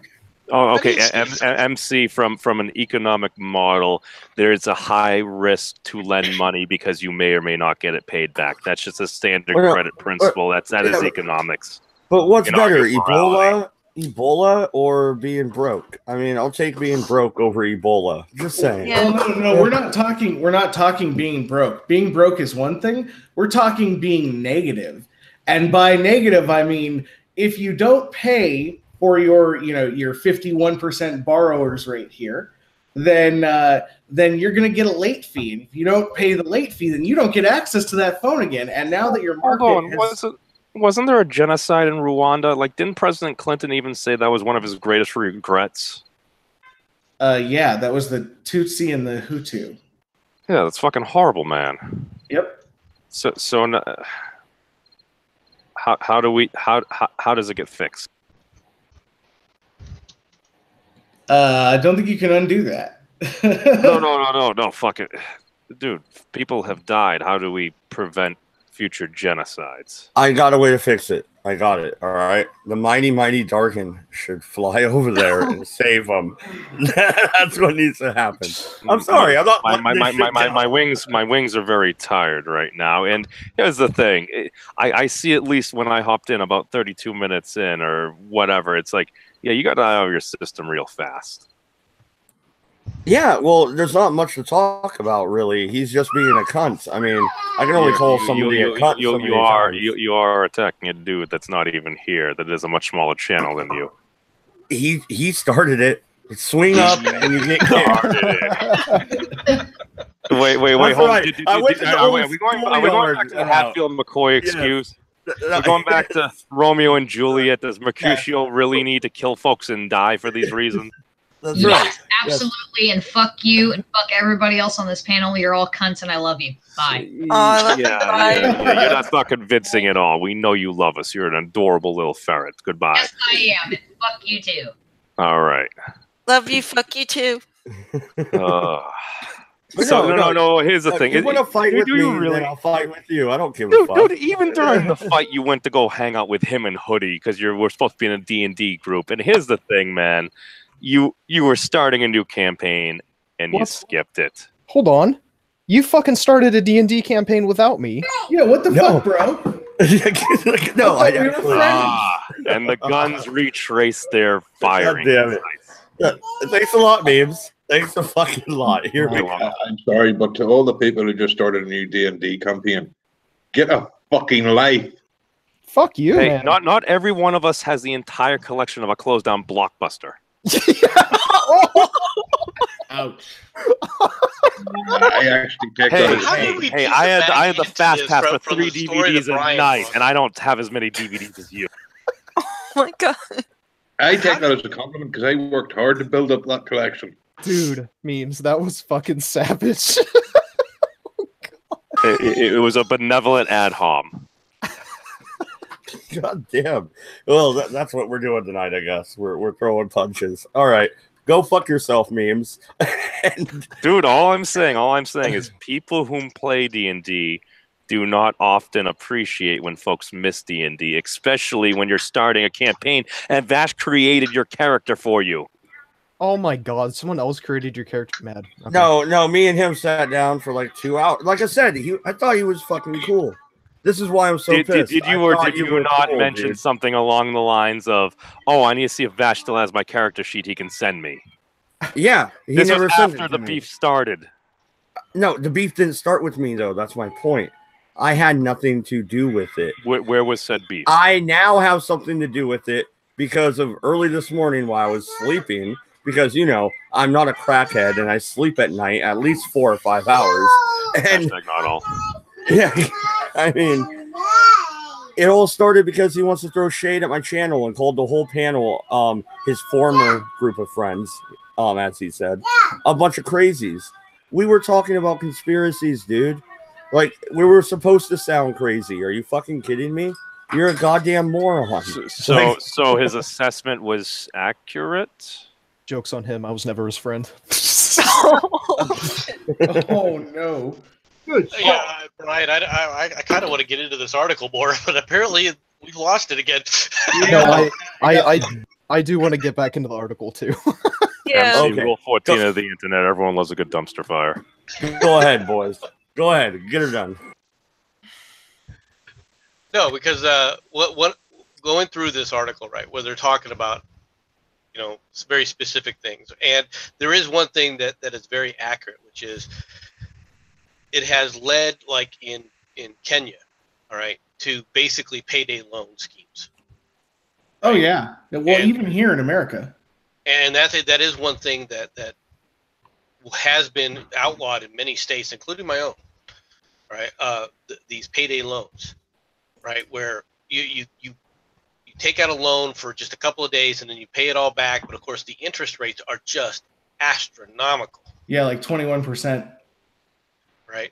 Oh, okay. MC, from an economic model, there's a high risk to lend money because you may or may not get it paid back. That's just a standard credit principle. That is economics. But what's better, Ebola or being broke? I mean, I'll take being broke over Ebola. Just saying. Yeah. No. We're not talking being broke. Being broke is one thing. We're talking being negative. And by negative, I mean if you don't pay for your 51% borrowers rate here, then you're going to get a late fee. And if you don't pay the late fee, then you don't get access to that phone again. And now that your market wasn't there a genocide in Rwanda? Like, didn't President Clinton even say that was one of his greatest regrets? Yeah, that was the Tutsi and the Hutu. Yeah, that's fucking horrible, man. Yep. So how does it get fixed? I don't think you can undo that. No, fuck it. Dude, people have died. How do we prevent future genocides? I got a way to fix it. I got it. All right. The mighty Darkin should fly over there and save them. That's what needs to happen. I'm sorry. I'm not. My wings are very tired right now. And here's the thing. I see at least when I hopped in about 32 minutes in or whatever. It's like, yeah, you got to out of your system real fast. Yeah, well, there's not much to talk about, really. He's just being a cunt. I mean, I can only call somebody a cunt. You are attacking a dude that's not even here. That is a much smaller channel than you. He started it. Swing up and you get started it. Wait, hold on. Are we going back to the Hatfield McCoy excuse? We're going back to Romeo and Juliet. Does Mercutio really need to kill folks and die for these reasons? That's yes, right. Absolutely, yes. And fuck you and fuck everybody else on this panel. You're all cunts and I love you. Bye. Yeah, that's not convincing at all. We know you love us. You're an adorable little ferret. Goodbye. Yes, I am. And fuck you too. All right. Love you, fuck you too. No. Here's the thing. You want to fight with me, then I'll fight with you. I don't give a fuck. Dude, even during the fight, you went to go hang out with him and Hoodie because we're supposed to be in a D&D group. And here's the thing, man. You were starting a new campaign and you skipped it. Hold on. You fucking started a D&D campaign without me. Yeah, what the fuck, bro? No, and the guns retraced their firing. Damn it. Thanks a lot, memes. Thanks a fucking lot. Here we go. I'm sorry, but to all the people who just started a new D&D campaign, get a fucking life. Fuck you, hey, man. Not every one of us has the entire collection of a closed down Blockbuster. Ouch. I actually picked I had the fast pass for 3 DVDs a night, and I don't have as many DVDs as you. Oh my god. I take that as a compliment because I worked hard to build up that collection. Dude, memes, that was fucking savage. It was a benevolent ad hom. God damn. Well, that's what we're doing tonight, I guess. We're throwing punches. All right. Go fuck yourself, memes. Dude, all I'm saying is people who play D&D do not often appreciate when folks miss D&D, especially when you're starting a campaign and Vash created your character for you. Oh my god, someone else created your character, mad. Okay. No, me and him sat down for like 2 hours. Like I said, I thought he was fucking cool. This is why I'm so pissed. Did you not mention something along the lines of, "Oh, I need to see if Vash still has my character sheet he can send me"? Yeah, he never sent it. After the beef started. No, the beef didn't start with me though. That's my point. I had nothing to do with it. Where was said beef? I now have something to do with it because of early this morning while I was sleeping. Because I'm not a crackhead and I sleep at night at least 4 or 5 hours. And not all. Yeah, I mean, it all started because he wants to throw shade at my channel and called the whole panel, his former group of friends, as he said, a bunch of crazies. We were talking about conspiracies, dude. Like, we were supposed to sound crazy. Are you fucking kidding me? You're a goddamn moron. So his assessment was accurate? Joke's on him. I was never his friend. Oh, no. Good. Yeah, Brian, I kind of want to get into this article more, but apparently we've lost it again. No, I do want to get back into the article too. Yeah. MC Rule 14 of the internet. Everyone loves a good dumpster fire. Go ahead, boys. Go ahead. Get her done. No, because what going through this article, right, where they're talking about, very specific things, and there is one thing that is very accurate, which is it has led, like in Kenya, all right, to basically payday loan schemes. Oh yeah, well, even here in America. And that is one thing that has been outlawed in many states, including my own. Right, these payday loans, right, where you take out a loan for just a couple of days and then you pay it all back, but of course the interest rates are just astronomical. Yeah, like 21%. Right,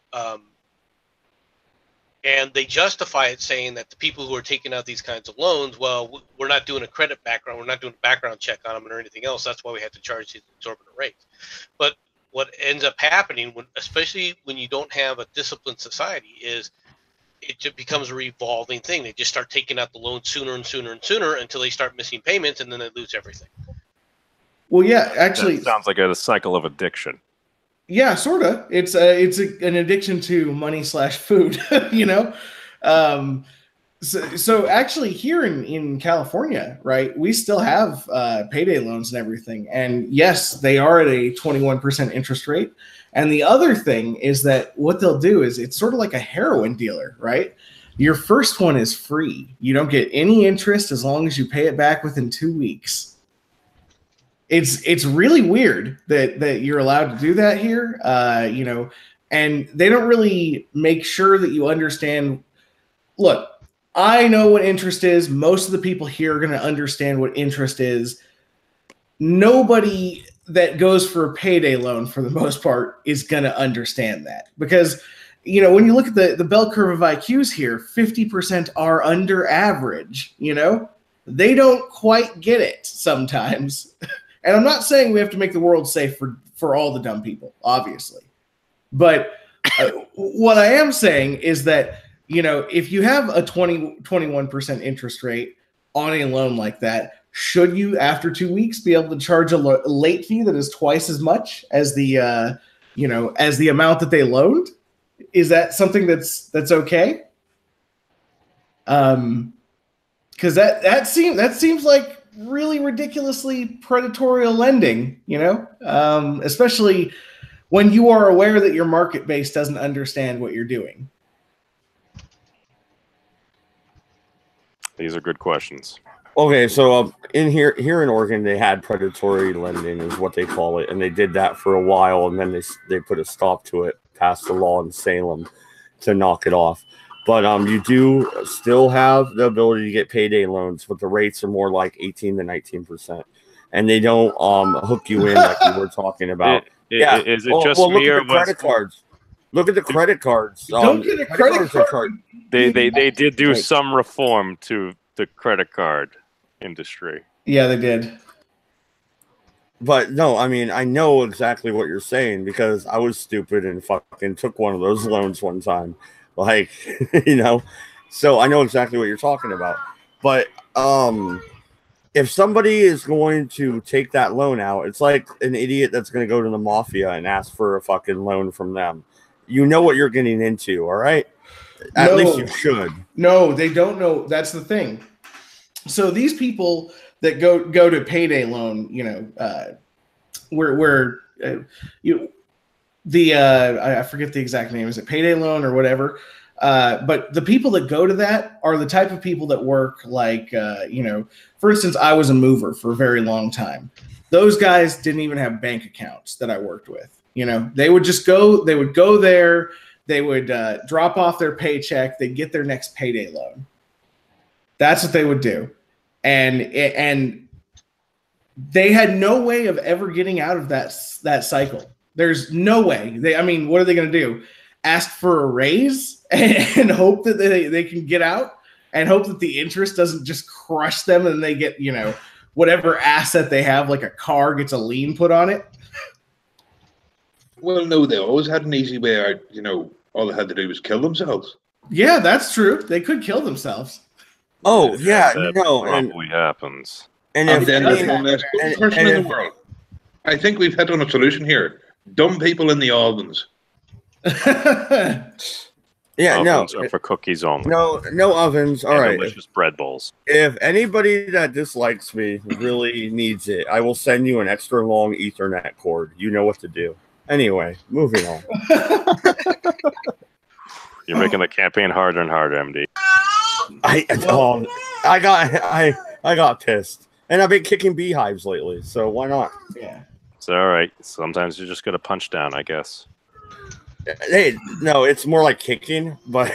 and they justify it saying that the people who are taking out these kinds of loans, well, we're not doing a credit background, we're not doing a background check on them or anything else. That's why we have to charge these exorbitant rates. But what ends up happening, especially when you don't have a disciplined society, is it just becomes a revolving thing. They just start taking out the loans sooner and sooner and sooner until they start missing payments, and then they lose everything. Well, yeah, actually, that sounds like a cycle of addiction. Yeah, sort of. It's an addiction to money/food, So actually, here in California, right, we still have payday loans and everything, and yes, they are at a 21% interest rate. And the other thing is that what they'll do is it's sort of like a heroin dealer, right? Your first one is free. You don't get any interest as long as you pay it back within 2 weeks. It's really weird that you're allowed to do that here, and they don't really make sure that you understand. Look, I know what interest is. Most of the people here are going to understand what interest is. Nobody that goes for a payday loan, for the most part, is going to understand that, because when you look at the bell curve of IQs here, 50% are under average. They don't quite get it sometimes. And I'm not saying we have to make the world safe for all the dumb people, obviously. But what I am saying is that, if you have a 21% interest rate on a loan like that, should you, after 2 weeks, be able to charge a late fee that is twice as much as the amount that they loaned? Is that something that's okay? Because that seems like really ridiculously predatory lending, especially when you are aware that your market base doesn't understand what you're doing. These are good questions. Okay, so in here in Oregon, they had predatory lending, is what they call it, and they did that for a while, and then they put a stop to it, passed a law in Salem to knock it off. But you do still have the ability to get payday loans, but the rates are more like 18 to 19%, and they don't hook you in like you were talking about. Is it just look me at or the credit cards? Look at the credit cards. Don't get a credit card. They did do some reform to the credit card industry. Yeah, they did. But no, I mean, I know exactly what you're saying because I was stupid and fucking took one of those loans one time. Like, so I know exactly what you're talking about. But if somebody is going to take that loan out, it's like an idiot that's going to go to the mafia and ask for a fucking loan from them. You know what you're getting into, all right? At least you should. No, they don't know. That's the thing. So these people that go to payday loan, I forget the exact name. Is it payday loan or whatever? But the people that go to that are the type of people that work like, for instance, I was a mover for a very long time. Those guys didn't even have bank accounts that I worked with. They would just go. They would go there. They would drop off their paycheck. They'd get their next payday loan. That's what they would do. And they had no way of ever getting out of that cycle. There's no way. What are they going to do? Ask for a raise and hope that they can get out and hope that the interest doesn't just crush them and they get, whatever asset they have, like a car, gets a lien put on it. Well, no, they always had an easy way out. All they had to do was kill themselves. Yeah, that's true. They could kill themselves. Oh, yeah, that no. probably happens. And then there's one less person in the world. I think we've hit on a solution here. Dumb people in the ovens. Yeah, ovens are for cookies only. No ovens. All right. Delicious bread bowls. If anybody that dislikes me really needs it, I will send you an extra long Ethernet cord. You know what to do. Anyway, moving on. You're making the campaign harder and harder, MD. I got pissed, and I've been kicking beehives lately. So why not? Yeah. It's all right. Sometimes you just got to punch down, I guess. Hey, no, it's more like kicking, but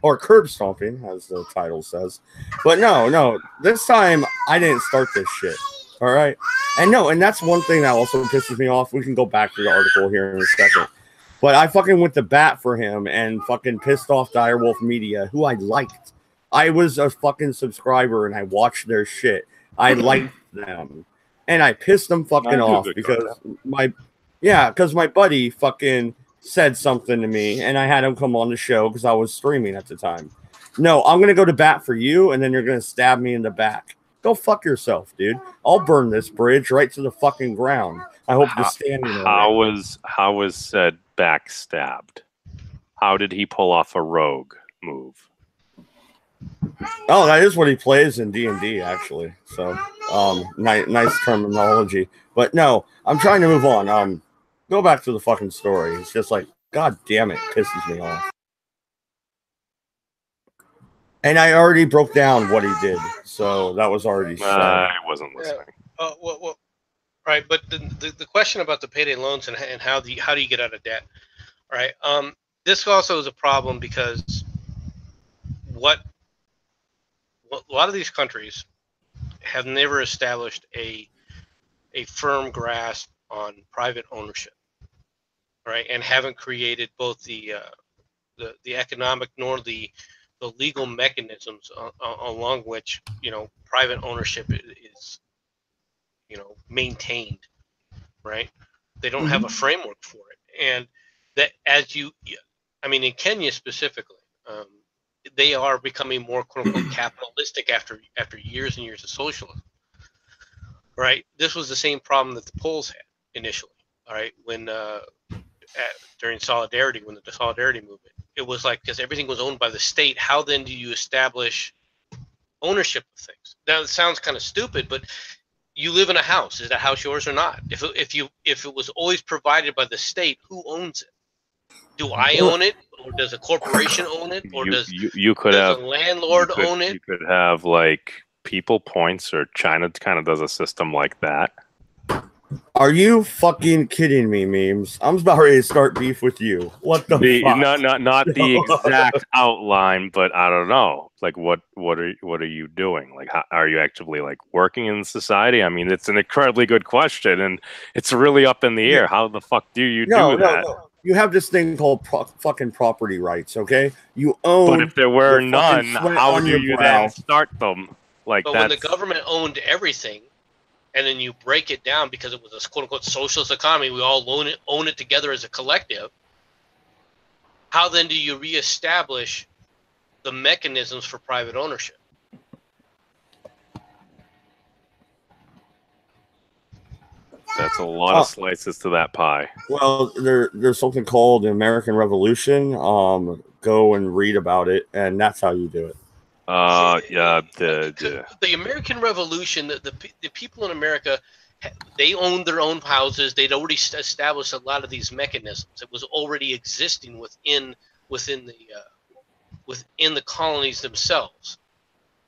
or curb stomping, as the title says. But no, this time I didn't start this shit. All right, and that's one thing that also pisses me off. We can go back to the article here in a second. But I fucking went to bat for him and fucking pissed off Direwolf Media, who I liked. I was a fucking subscriber and I watched their shit. I liked them, and I pissed them fucking off because my buddy fucking said something to me, and I had him come on the show because I was streaming at the time. No, I'm gonna go to bat for you, and then you're gonna stab me in the back. Go fuck yourself, dude. I'll burn this bridge right to the fucking ground. I hope you're standing there. How was said backstabbed? How did he pull off a rogue move? Oh, that is what he plays in D&D, actually. So, nice terminology. But no, I'm trying to move on. Go back to the fucking story. It's just like, god damn it, pisses me off. And I already broke down what he did, so that was already said. I wasn't listening. Well, right. But the question about the payday loans and how do you get out of debt, right? This also is a problem because a lot of these countries have never established a firm grasp on private ownership, right? And haven't created both the economic nor the legal mechanisms along which private ownership is maintained, right? They don't have a framework for it, and that in Kenya specifically, they are becoming more quote unquote capitalistic after years and years of socialism, right? This was the same problem that the Poles had initially, all right, when during Solidarity, when the Solidarity movement. It was like, because everything was owned by the state, how then do you establish ownership of things. Now, it sounds kind of stupid, but you live in a house. Is that house yours or not? If it was always provided by the state, who owns it? Do I own it, or does a corporation own it, or does a landlord own it? You could have like people points, or China kind of does a system like that. Are you fucking kidding me, memes? I'm about ready to start beef with you. What the fuck? Not the exact outline, but I don't know. Like, what are you doing? Like, how, are you actually like working in society? I mean, it's an incredibly good question, and it's really up in the air. How the fuck do you do that? No. You have this thing called fucking property rights, okay? You own. But if there were none, how do you then start them? Like, but when the government owned everything, and then you break it down because it was a quote unquote socialist economy, we all own it together as a collective. How then do you reestablish the mechanisms for private ownership? That's a lot of slices to that pie. Well, there's something called the American Revolution. Go and read about it, and that's how you do it. The American Revolution, the people in America, they owned their own houses. They'd already established a lot of these mechanisms. It was already existing within the colonies themselves.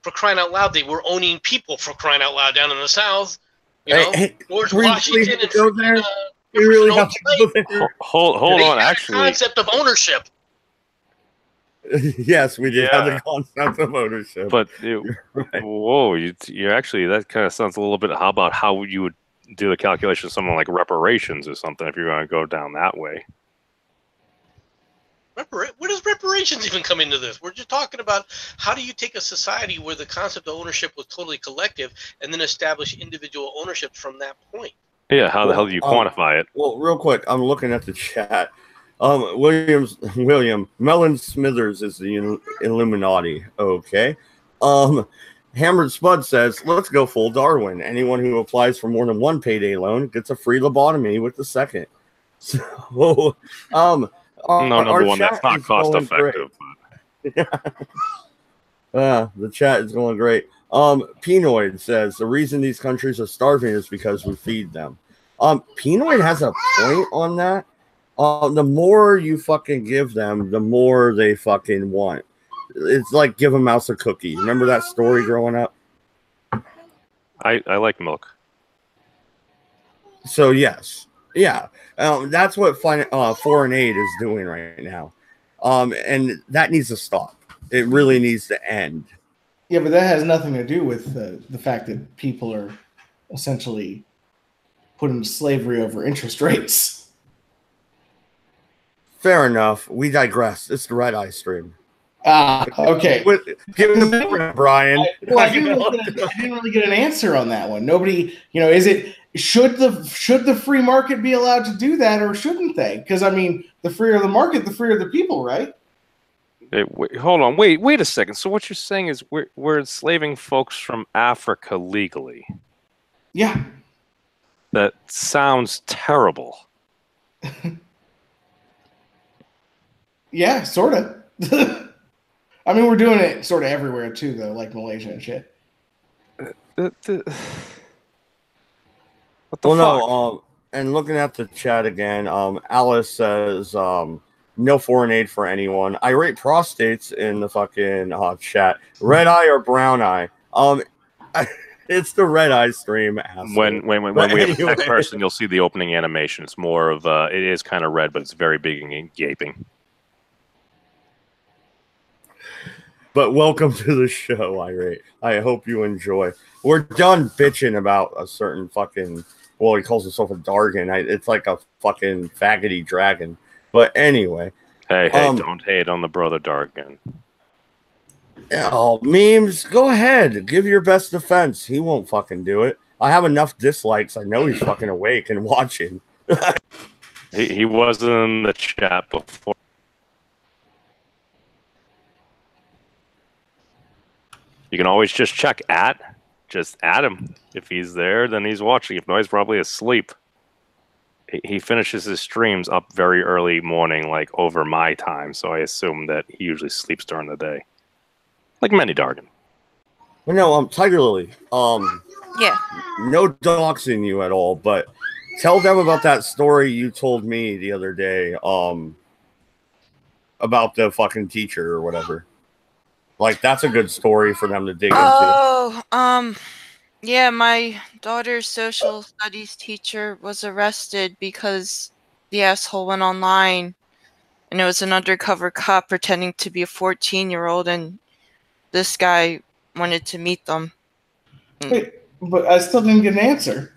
For crying out loud, they were owning people. For crying out loud, down in the South. You know, George Washington and go there. You really have to go there. Hold on, actually. The concept of ownership. Yes, we did have the concept of ownership. But whoa, you actually, that kind of sounds a little bit. How about how you would do the calculation of something like reparations or something if you're going to go down that way? Where does reparations even come into this? We're just talking about how do you take a society where the concept of ownership was totally collective and then establish individual ownership from that point? Yeah, how the hell do you quantify it? Well, real quick, I'm looking at the chat. William Melon Smithers is the Illuminati. Okay. Hammered Spud says, let's go full Darwin. Anyone who applies for more than one payday loan gets a free lobotomy with the second. So, number one, that's not cost effective. The chat is going great. Pinoid says the reason these countries are starving is because we feed them. Pinoid has a point on that. The more you fucking give them, the more they fucking want. It's like give a mouse a cookie. Remember that story growing up? I like milk. So yes. Yeah. That's what foreign aid is doing right now. And that needs to stop. It really needs to end. Yeah, but that has nothing to do with the fact that people are essentially put into slavery over interest rates. Fair enough. We digress. It's the Redeye stream. Okay. Give him the background, Brian. I didn't really get an answer on that one. Nobody, should the free market be allowed to do that, or shouldn't they? Because I mean, the freer the market, the freer the people, right? Hold on. Wait a second. So what you're saying is we're enslaving folks from Africa legally? Yeah. That sounds terrible. Yeah, sort of. I mean, we're doing it sort of everywhere too, though, like Malaysia and shit. What the fuck? No, and looking at the chat again, Alice says, no foreign aid for anyone. I rate prostates in the fucking chat. Red eye or brown eye? It's the Red Eye stream. Asshole. When we have a tech person, you'll see the opening animation. It's more of it is kind of red, but it's very big and gaping. But welcome to the show, Irate. I hope you enjoy. We're done bitching about a certain fucking, well, he calls himself a Dargan. It's like a fucking faggoty dragon. But anyway. Hey, don't hate on the brother Dargan. Oh, memes, go ahead. Give your best defense. He won't fucking do it. I have enough dislikes. I know he's fucking awake and watching. he wasn't in the chat before. You can always just check just add him. If he's there, then he's watching. If not, he's probably asleep. He finishes his streams up very early morning, like over my time, so I assume that he usually sleeps during the day. Like many Dargan. Well, no, Tiger Lily. Yeah. No doxing you at all, but tell them about that story you told me the other day. About the fucking teacher or whatever. Like, that's a good story for them to dig into. Oh, yeah, my daughter's social studies teacher was arrested because the asshole went online, and it was an undercover cop pretending to be a 14-year-old, and this guy wanted to meet them. Wait, but I still didn't get an answer.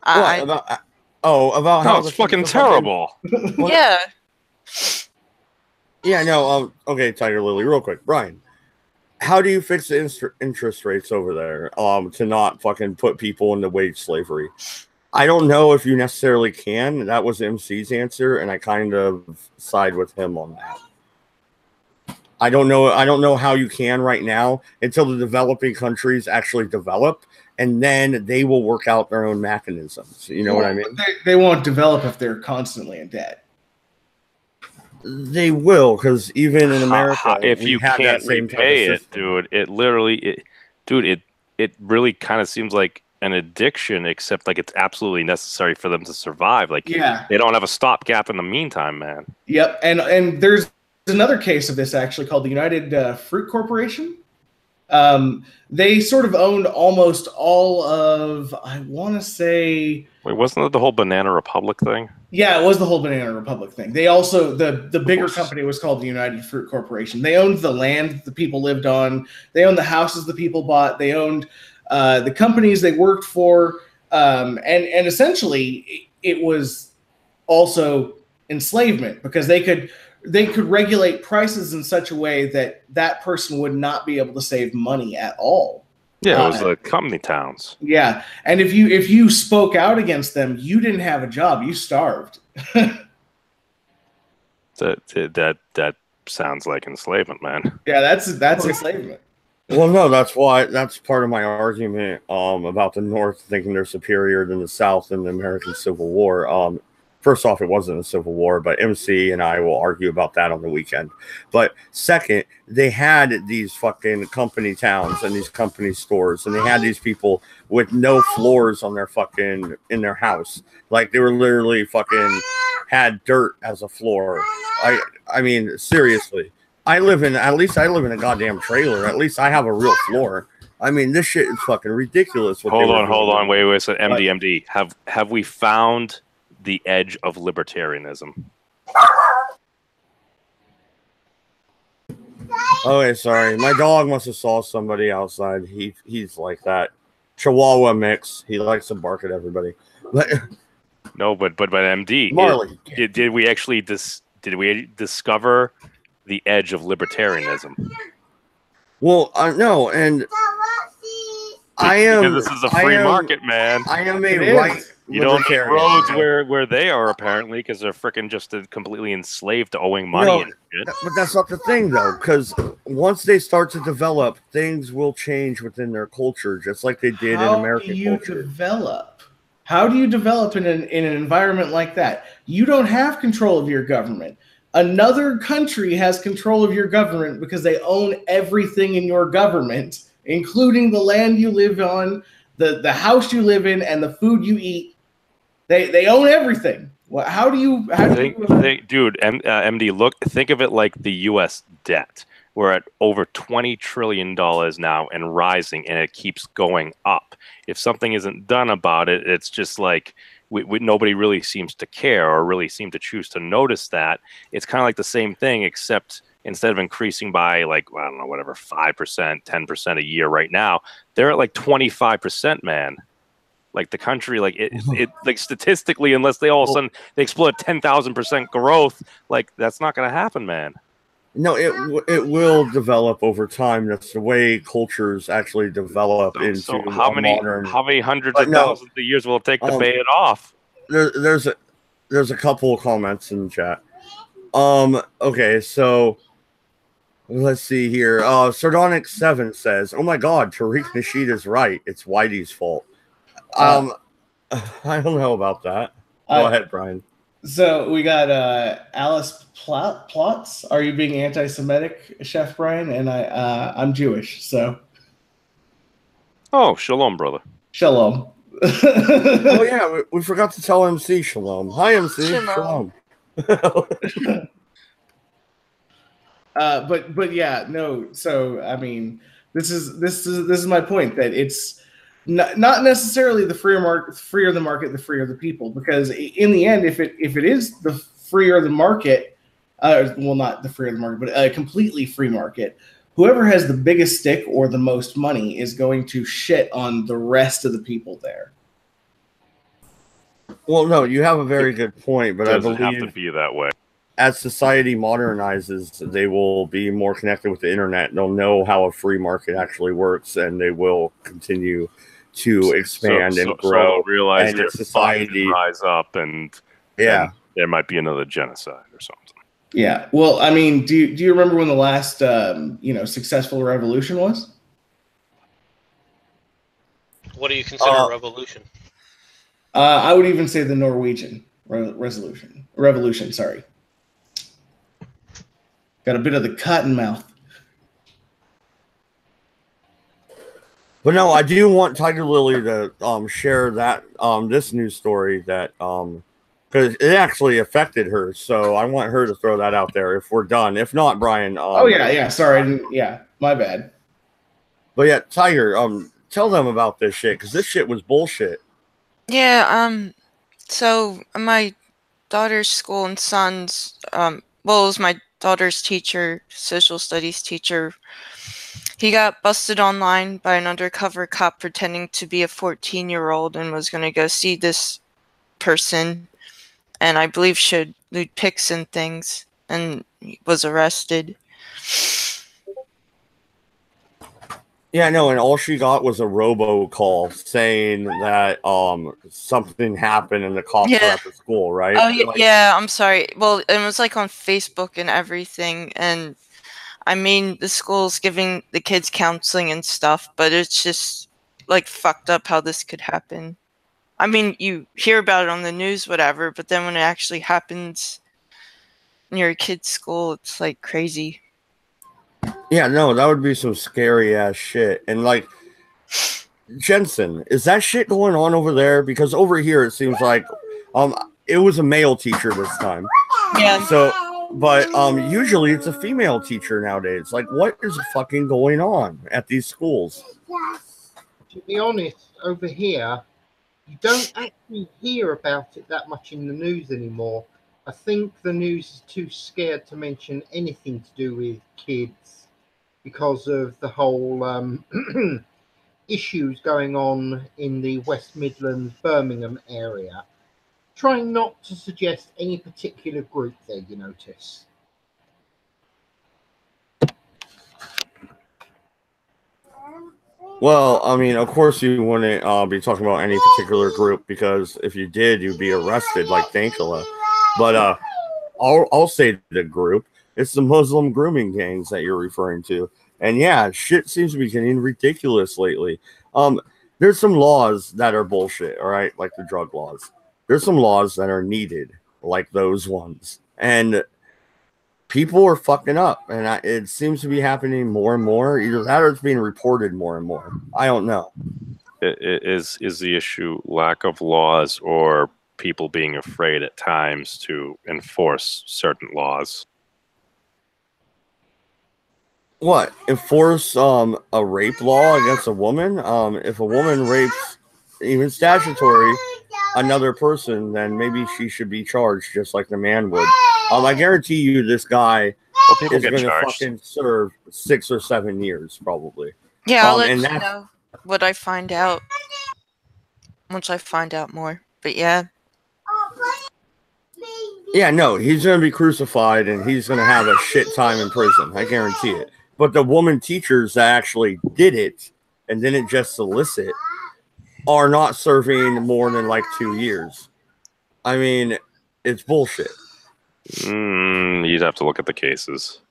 What about? About how it's fucking terrible. Yeah. Yeah, no. Okay, Tiger Lily, real quick, Brian. How do you fix the interest rates over there? To not fucking put people into wage slavery. I don't know if you necessarily can. That was MC's answer, and I kind of side with him on that. I don't know how you can right now until the developing countries actually develop, and then they will work out their own mechanisms. You know what I mean? They won't develop if they're constantly in debt. They will, because even in America, if you can't repay it, dude, it really kind of seems like an addiction, except like it's absolutely necessary for them to survive. Like, they don't have a stopgap in the meantime, man. Yep, and there's another case of this actually called the United Fruit Corporation. They sort of owned almost all of, I want to say... Wait, wasn't it the whole Banana Republic thing? Yeah, it was the whole Banana Republic thing. They also, the bigger company was called the United Fruit Corporation. They owned the land the people lived on. They owned the houses the people bought. They owned the companies they worked for. And essentially, it was also enslavement because they could regulate prices in such a way that that person would not be able to save money at all. Yeah, it was the company towns. Yeah, and if you spoke out against them, you didn't have a job; you starved. That sounds like enslavement, man. Yeah, that's enslavement. Well, no, that's part of my argument about the North thinking they're superior than the South in the American Civil War. First off, it wasn't a civil war, but MC and I will argue about that on the weekend. But second, they had these fucking company towns and these company stores, and they had these people with no floors on their fucking in their house. Like, they were literally fucking had dirt as a floor. I mean, seriously. At least I live in a goddamn trailer. At least I have a real floor. I mean, this shit is fucking ridiculous. Hold on, wait. So MD, have we found the edge of libertarianism? Okay, sorry. My dog must have saw somebody outside. He's like that Chihuahua mix. He likes to bark at everybody. No, but MD, Marley, did we actually discover the edge of libertarianism? Well, no, and I am. Because this is a free market, man. I am a right. You don't need roads where they are, apparently, because they're freaking just completely enslaved to owing money and shit. But that's not the thing, though, because once they start to develop, things will change within their culture, just like they did in American culture. How do you develop in an environment like that? You don't have control of your government. Another country has control of your government because they own everything in your government, including the land you live on, the house you live in, and the food you eat. They own everything. Dude, MD, think of it like the U.S. debt. We're at over $20 trillion now and rising, and it keeps going up. If something isn't done about it, it's just like nobody really seems to care or really seem to choose to notice that. It's kind of like the same thing, except instead of increasing by, like, I don't know, whatever, 5%, 10% a year right now, they're at like 25%, man. Like, the country, like it like statistically, unless they all of a sudden they explode 10,000% growth, like, that's not going to happen, man. No, it will develop over time. That's the way cultures actually develop into how many hundreds of thousands of years will it take to pay it off? There's a couple of comments in the chat. Okay, so let's see here. Sardonic7 says, "Oh my God, Tariq Nasheed is right. It's Whitey's fault." I don't know about that. Go ahead, Brian. So we got Alice Plotz. Are you being anti-Semitic, Chef Brian? And I'm Jewish, so. Oh, shalom, brother. Shalom. Oh yeah, we forgot to tell MC shalom. Hi MC, shalom. But yeah, no. So I mean, this is my point, that it's not necessarily the freer the market, the freer the people, because in the end, if it is the freer the market, well, not the freer the market, but a completely free market, whoever has the biggest stick or the most money is going to shit on the rest of the people there. Well, no, you have a very good point, but I believe have to be that way. As society modernizes, they will be more connected with the internet. They'll know how a free market actually works, and they will continue to expand and grow. So they'll realize and their society rise up, and there might be another genocide or something. Yeah. Well, I mean, do you remember when the last successful revolution was? What do you consider a revolution? I would even say the Norwegian revolution. Sorry. Got a bit of the cotton mouth. But no, I do want Tiger Lily to share that this news story that because it actually affected her. So I want her to throw that out there if we're done. If not, Brian. Oh yeah. Sorry, my bad. But yeah, Tiger, tell them about this shit, because this shit was bullshit. Yeah. So my daughter's school and son's well, it was my daughter's teacher, social studies teacher. He got busted online by an undercover cop pretending to be a 14-year-old and was going to go see this person, and I believe showed lewd pics and things, and was arrested. Yeah, no, and all she got was a robocall saying that something happened and the cops were at the school, right? Oh yeah, I'm sorry. Well, it was like on Facebook and everything, and I mean the school's giving the kids counseling and stuff, but it's just like fucked up how this could happen. I mean, you hear about it on the news, whatever, but then when it actually happens in your kid's school, it's like crazy. Yeah, no, that would be some scary ass shit. And like, Jensen, is that shit going on over there? Because over here it seems like it was a male teacher this time. Yeah. So but usually it's a female teacher nowadays. Like, what is fucking going on at these schools? To be honest, over here you don't actually hear about it that much in the news anymore. I think the news is too scared to mention anything to do with kids because of the whole issues going on in the West Midlands, Birmingham area. Trying not to suggest any particular group there, you notice. Well, I mean, of course you wouldn't be talking about any particular group, because if you did, you'd be arrested like Dankula. But I'll say the group. It's the Muslim grooming gangs that you're referring to. And yeah, shit seems to be getting ridiculous lately. There's some laws that are bullshit, all right? Like the drug laws. There's some laws that are needed, like those ones. And people are fucking up. And it seems to be happening more and more. Either that or it's being reported more and more. I don't know. Is the issue lack of laws or people being afraid at times to enforce certain laws? What? Enforce a rape law against a woman? If a woman rapes, even statutory, another person, then maybe she should be charged just like the man would. I guarantee you this guy is going to fucking serve 6 or 7 years, probably. Yeah, I'll let you know what I find out once I find out more. But yeah. Yeah, no, he's going to be crucified and he's going to have a shit time in prison. I guarantee it. But the woman teachers that actually did it and didn't just solicit are not serving more than like 2 years. I mean, it's bullshit. You'd have to look at the cases.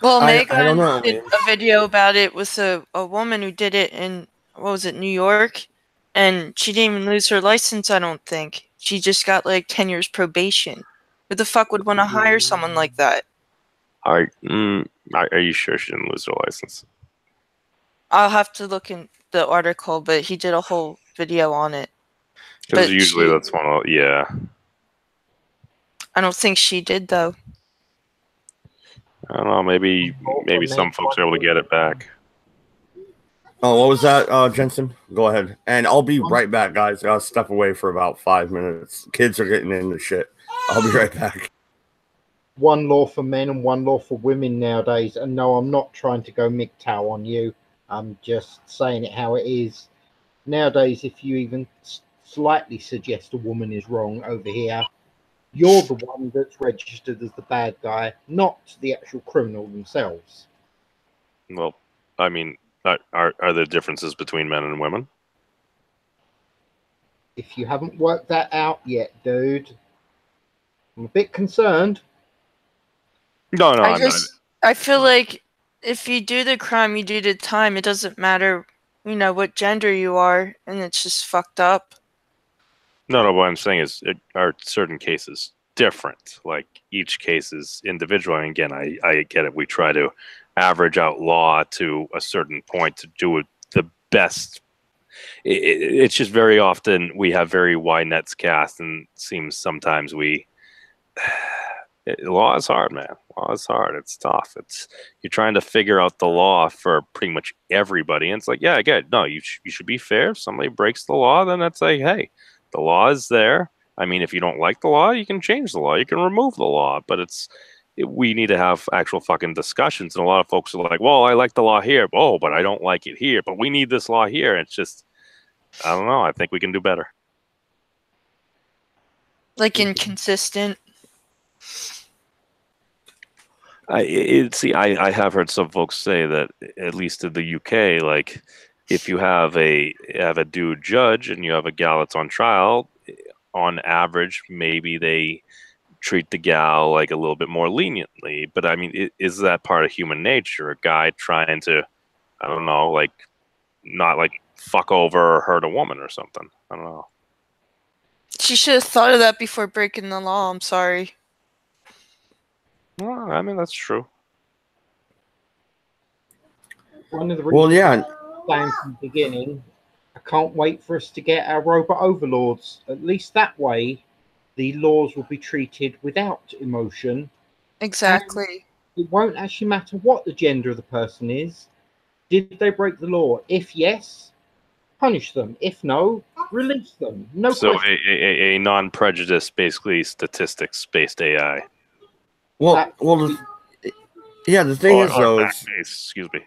Well, Megan did a video about it with a woman who did it in, what was it, New York? And she didn't even lose her license, I don't think. She just got like 10 years probation. Who the fuck would want to hire someone like that? Are you sure she didn't lose her license? I'll have to look in the article, but he did a whole video on it. Because usually that's one of, yeah. I don't think she did, though. I don't know, maybe some folks are able to get it back. Oh, what was that, Jensen? Go ahead. And I'll be right back, guys. I'll step away for about 5 minutes. Kids are getting into shit. I'll be right back. One law for men and one law for women nowadays. And no, I'm not trying to go MGTOW on you. I'm just saying it how it is. Nowadays, if you even slightly suggest a woman is wrong over here, you're the one that's registered as the bad guy, not the actual criminal themselves. Well, I mean, are there differences between men and women? If you haven't worked that out yet, dude, I'm a bit concerned. No, I feel like if you do the crime, you do the time. It doesn't matter, what gender you are, and it's just fucked up. No, what I'm saying is, are certain cases different? Like, each case is individual. And again, I get it. We try to average out law to a certain point to do it the best. It's just very often we have very wide nets cast, and it seems sometimes law is hard, man. Law is hard. It's tough. You're trying to figure out the law for pretty much everybody. And it's like, yeah, I get it. No, you should be fair. If somebody breaks the law, then it's like, hey, the law is there. I mean, if you don't like the law, you can change the law. You can remove the law. But we need to have actual fucking discussions. And a lot of folks are like, well, I like the law here. Oh, but I don't like it here. But we need this law here. It's just, I don't know. I think we can do better. Like inconsistent. I have heard some folks say that, at least in the UK, like, if you have a dude judge and you have a gal that's on trial, on average, maybe they treat the gal like a little bit more leniently. But I mean, is that part of human nature? A guy trying to, I don't know, like, not like fuck over or hurt a woman or something. I don't know. She should have thought of that before breaking the law. I'm sorry. Well, I mean, that's true. One of the reasons saying from the beginning, I can't wait for us to get our robot overlords. At least that way, the laws will be treated without emotion. Exactly. It won't actually matter what the gender of the person is. Did they break the law? If yes, punish them. If no, release them. No So question. a non-prejudice, basically statistics-based AI. The thing is, though, excuse me.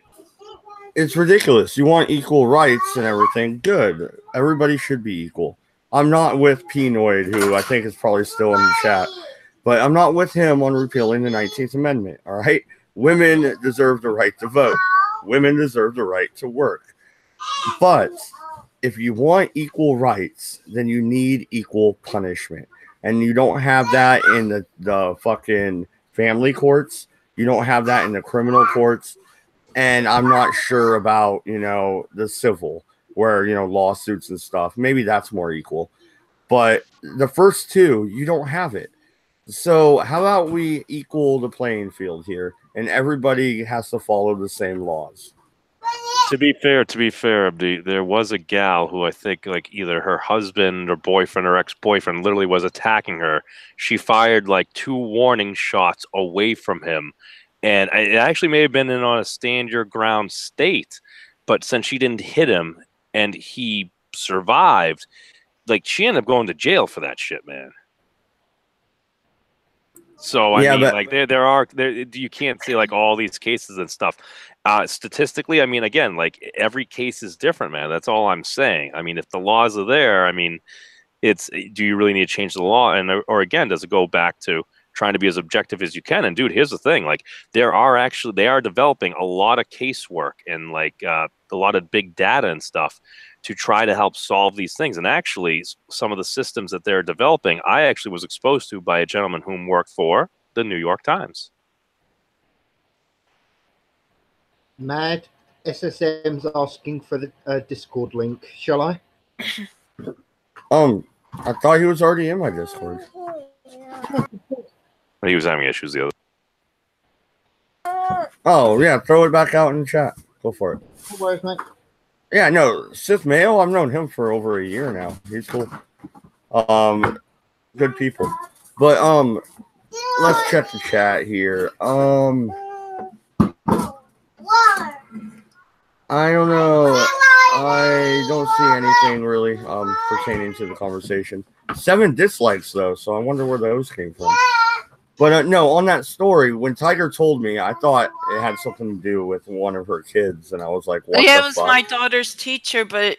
It's ridiculous. You want equal rights and everything. Good. Everybody should be equal. I'm not with Pinoid, who I think is probably still in the chat, but I'm not with him on repealing the 19th Amendment. All right. Women deserve the right to vote. Women deserve the right to work. But if you want equal rights, then you need equal punishment. And you don't have that in the fucking family courts. You don't have that in the criminal courts. And I'm not sure about, the civil, where, lawsuits and stuff. Maybe that's more equal. But the first two, you don't have it. So how about we equal the playing field here, and everybody has to follow the same laws? To be fair, there was a gal who I think, like, either her husband or boyfriend or ex-boyfriend literally was attacking her. She fired like 2 warning shots away from him. And it actually may have been on a stand your ground state, but since she didn't hit him and he survived, like, she ended up going to jail for that shit, man. So I mean, like, you can't say like all these cases and stuff. Statistically, I mean, again, like, every case is different, man. That's all I'm saying. I mean, if the laws are there, I mean, do you really need to change the law? Or again, does it go back to trying to be as objective as you can? And dude, here's the thing, like, they are developing a lot of casework and like a lot of big data and stuff to try to help solve these things. And actually, some of the systems that they're developing, I actually was exposed to by a gentleman whom worked for the New York Times. Mad SSM's asking for the Discord link. Shall I? I thought he was already in my Discord. He was having issues the other. Oh yeah, throw it back out in the chat. Go for it. No worries, mate. Yeah, no, Sith Mayo, I've known him for over a year now. He's cool. Good people. But let's check the chat here. I don't know. I don't see anything really pertaining to the conversation. 7 dislikes though, so I wonder where those came from. But no, on that story, when Tiger told me, I thought it had something to do with one of her kids, and I was like, "What?" Yeah, the it was fuck? my daughter's teacher, but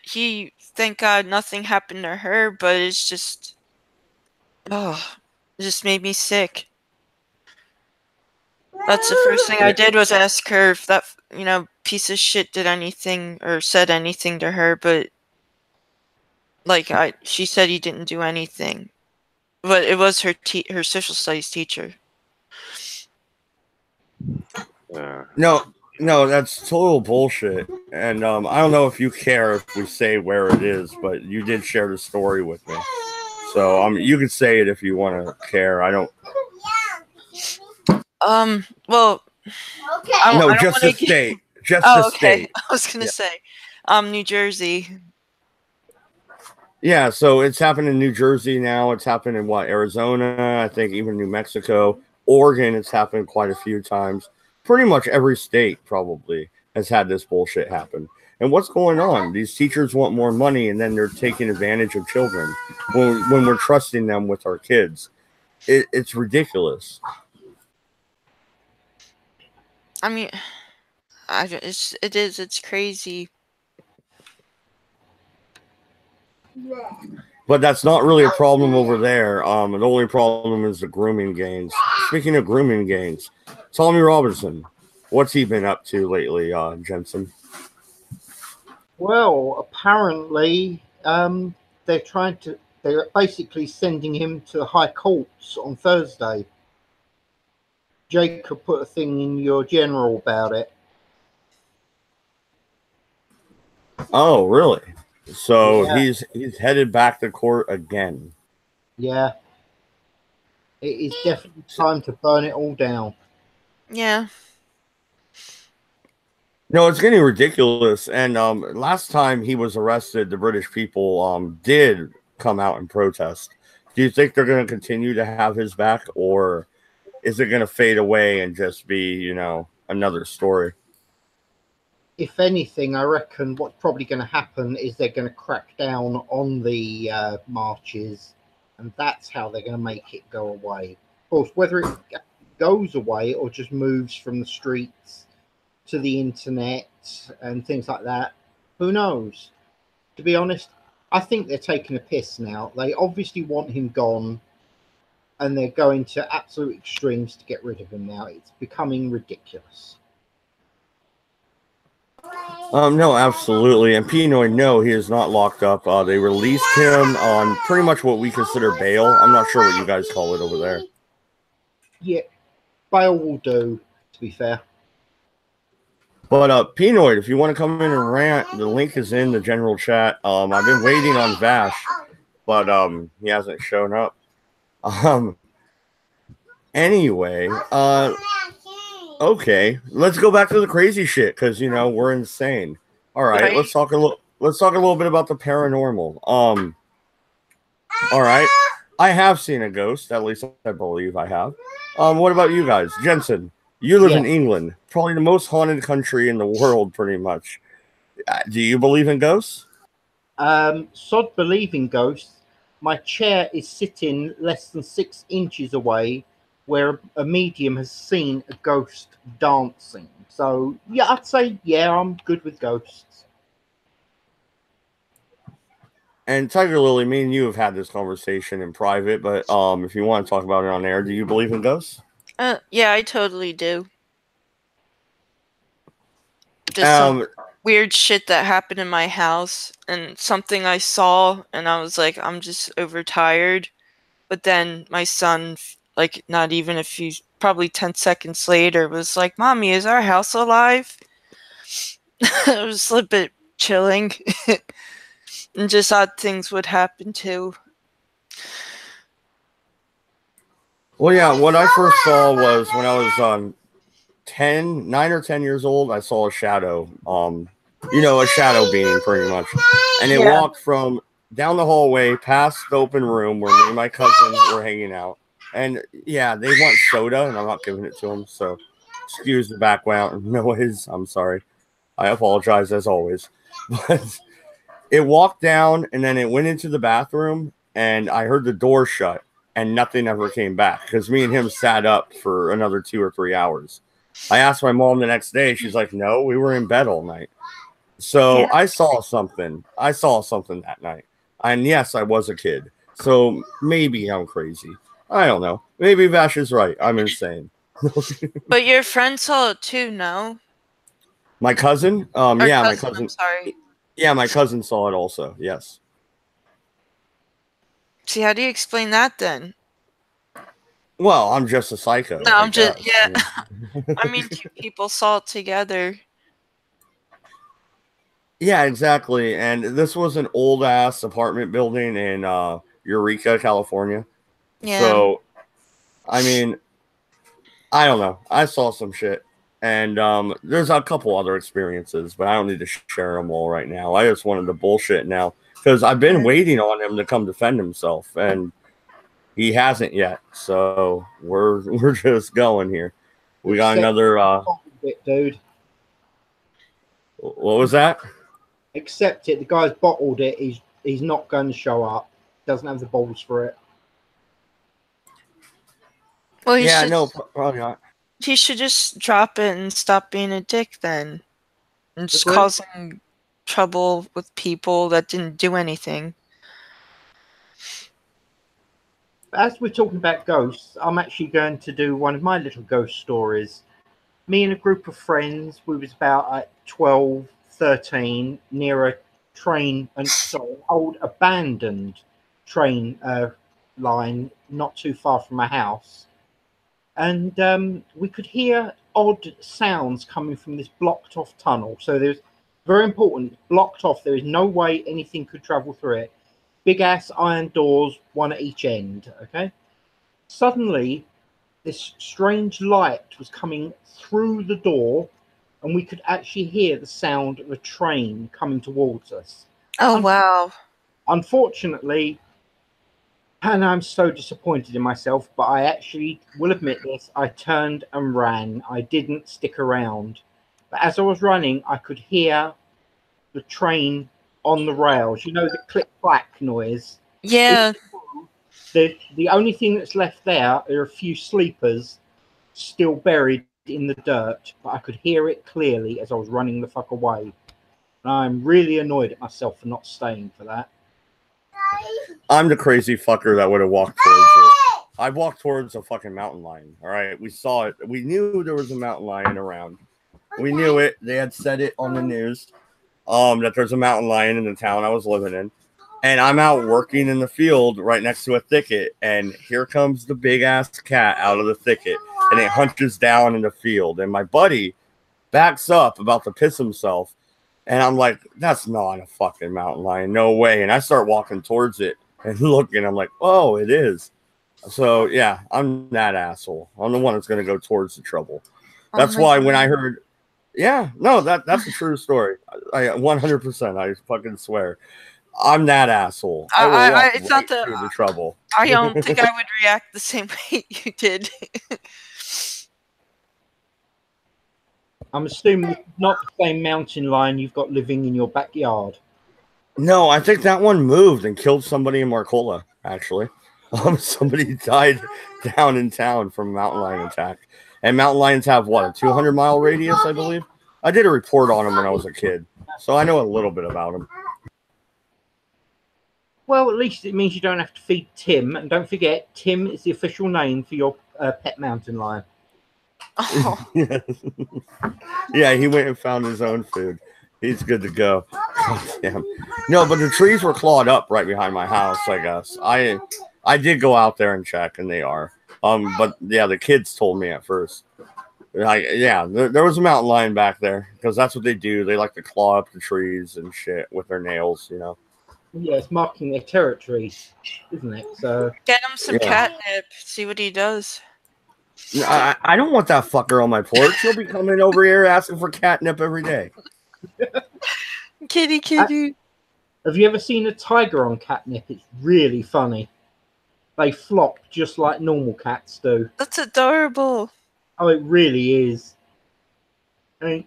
thank God, nothing happened to her. But it's just, it just made me sick. That's the first thing I did was ask her if that piece of shit did anything or said anything to her, but she said he didn't do anything. But it was her social studies teacher. No, that's total bullshit. And I don't know if you care if we say where it is, but you did share the story with me. So you can say it if you want to care. I don't. Well. Okay. No, just the state. Just the state. I was gonna say, New Jersey. Yeah, so it's happened in New Jersey now. It's happened in Arizona, I think even New Mexico, Oregon. It's happened quite a few times. Pretty much every state probably has had this bullshit happen. And what's going on? These teachers want more money, and then they're taking advantage of children when we're trusting them with our kids. It's ridiculous. I mean, it's crazy. But that's not really a problem over there. The only problem is the grooming gangs. Speaking of grooming gangs, Tommy Robinson, what's he been up to lately, Jensen? Well, apparently, they're basically sending him to the high courts on Thursday. Jacob put a thing in your general about it. Oh, really? So yeah. He's headed back to court again. Yeah. It is definitely time to burn it all down. Yeah. No, it's getting ridiculous. And last time he was arrested, the British people did come out and protest. Do you think they're going to continue to have his back, or is it going to fade away and just be, another story? If anything, I reckon what's probably going to happen is they're going to crack down on the marches, and that's how they're going to make it go away. Of course, whether it goes away or just moves from the streets to the internet and things like that, who knows? To be honest, I think they're taking a piss now. They obviously want him gone, and they're going to absolute extremes to get rid of him now. It's becoming ridiculous. No, absolutely. And Pinoy, no, he is not locked up. They released him on pretty much what we consider bail. I'm not sure what you guys call it over there. Yeah, bail will do, to be fair. But Pinoid, if you want to come in and rant, the link is in the general chat. I've been waiting on Vash, but he hasn't shown up. Anyway, okay, let's go back to the crazy shit because we're insane. All right, let's talk a little bit about the paranormal. All right, I have seen a ghost. At least I believe I have. What about you guys, Jensen? You live in England, probably the most haunted country in the world, pretty much. Do you believe in ghosts? Sod believe in ghosts. My chair is sitting less than 6 inches away, where a medium has seen a ghost dancing. So, yeah, I'd say, I'm good with ghosts. And Tiger Lily, me and you have had this conversation in private, but if you want to talk about it on air, do you believe in ghosts? Yeah, I totally do. Just some weird shit that happened in my house and something I saw, and I was like, I'm just overtired. But then my son, not even probably 10 seconds later, was like, Mommy, is our house alive? It was a bit chilling. And just odd things would happen too. Well, yeah, what I first saw was when I was 9 or 10 years old, I saw a shadow. A shadow being pretty much. And it walked from down the hallway past the open room where me and my cousin were hanging out. And yeah, they want soda, and I'm not giving it to them. So excuse the background noise. I'm sorry. I apologize as always. But it walked down, and then it went into the bathroom, and I heard the door shut, and nothing ever came back because me and him sat up for another 2 or 3 hours. I asked my mom the next day. She's like, no, we were in bed all night. So I saw something. I saw something that night. And yes, I was a kid. So maybe I'm crazy. I don't know. Maybe Vash is right. I'm insane. But your friend saw it too, no? My cousin? Yeah, my cousin. I'm sorry. Yeah, my cousin saw it also. Yes. See, how do you explain that then? Well, I'm just a psycho. No, I'm just, yeah. I mean, 2 people saw it together. Yeah, exactly. And this was an old ass apartment building in Eureka, California. Yeah. So, I mean, I don't know. I saw some shit. And there's a couple other experiences, but I don't need to share them all right now. I just wanted to bullshit now because I've been waiting on him to come defend himself, and he hasn't yet. So we're just going here. We got another. Dude. What was that? Accept it. The guy's bottled it. He's not going to show up. Doesn't have the balls for it. Well, yeah, no, probably not. He should just drop it and stop being a dick then. And just causing trouble with people that didn't do anything. As we're talking about ghosts, I'm actually going to do one of my little ghost stories. Me and a group of friends, we was about 12, 13, near a train, old abandoned train line not too far from my house. And we could hear odd sounds coming from this blocked off tunnel. So there's very important, blocked off. There is no way anything could travel through it. Big ass iron doors, one at each end. Okay. Suddenly, this strange light was coming through the door, and we could actually hear the sound of a train coming towards us. Oh, wow. Unfortunately, and I'm so disappointed in myself, but I actually will admit this, I turned and ran. I didn't stick around. But as I was running, I could hear the train on the rails. You know, the click-clack noise? Yeah. The only thing that's left there are a few sleepers still buried in the dirt, but I could hear it clearly as I was running the fuck away. And I'm really annoyed at myself for not staying for that. I'm the crazy fucker that would have walked towards it. I walked towards a fucking mountain lion. All right, we saw it. We knew there was a mountain lion around. We knew it. They had said it on the news. That there's a mountain lion in the town I was living in. And I'm out working in the field right next to a thicket, and here comes the big ass cat out of the thicket, and it hunches down in the field. And my buddy backs up about to piss himself, and I'm like, that's not a fucking mountain lion, no way. And I start walking towards it and looking, I'm like, oh, it is. So yeah, I'm that asshole. I'm the one that's gonna go towards the trouble. That's why when I heard, yeah, no, that's a true story. I 100%. I fucking swear. I'm that asshole. I will walk right through the trouble. I don't think I would react the same way you did. I'm assuming it's not the same mountain lion you've got living in your backyard. No, I think that one moved and killed somebody in Marcola, actually. Somebody died down in town from a mountain lion attack. And mountain lions have, what, a 200-mile radius, I believe? I did a report on them when I was a kid, so I know a little bit about them. Well, at least it means you don't have to feed Tim. And don't forget, Tim is the official name for your pet mountain lion. Oh. Yeah, he went and found his own food. He's good to go. God damn. No, but the trees were clawed up right behind my house, I guess. I did go out there and check, and they are. But yeah, the kids told me at first. There was a mountain lion back there because that's what they do. They like to claw up the trees and shit with their nails, you know. Yeah, it's marking their territory, isn't it? So get him some catnip. See what he does. I don't want that fucker on my porch. He'll be coming over here asking for catnip every day. Kitty. Have you ever seen a tiger on catnip? It's really funny. They flop just like normal cats do. That's adorable. Oh, it really is. I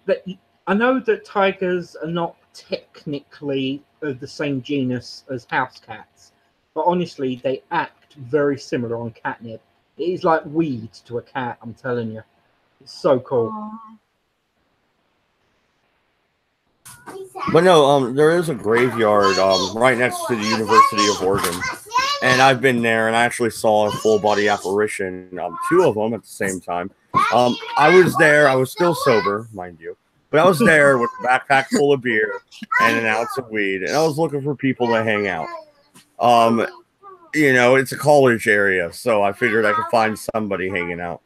know that tigers are not technically of the same genus as house cats, but honestly, they act very similar on catnip. It is like weed to a cat, I'm telling you. It's so cool. But no, there is a graveyard right next to the University of Oregon, and I've been there, and I actually saw a full body apparition, 2 of them at the same time. I was there. I was still sober, mind you, but I was there with a backpack full of beer and an ounce of weed, and I was looking for people to hang out. You know, it's a college area, so I figured I could find somebody hanging out.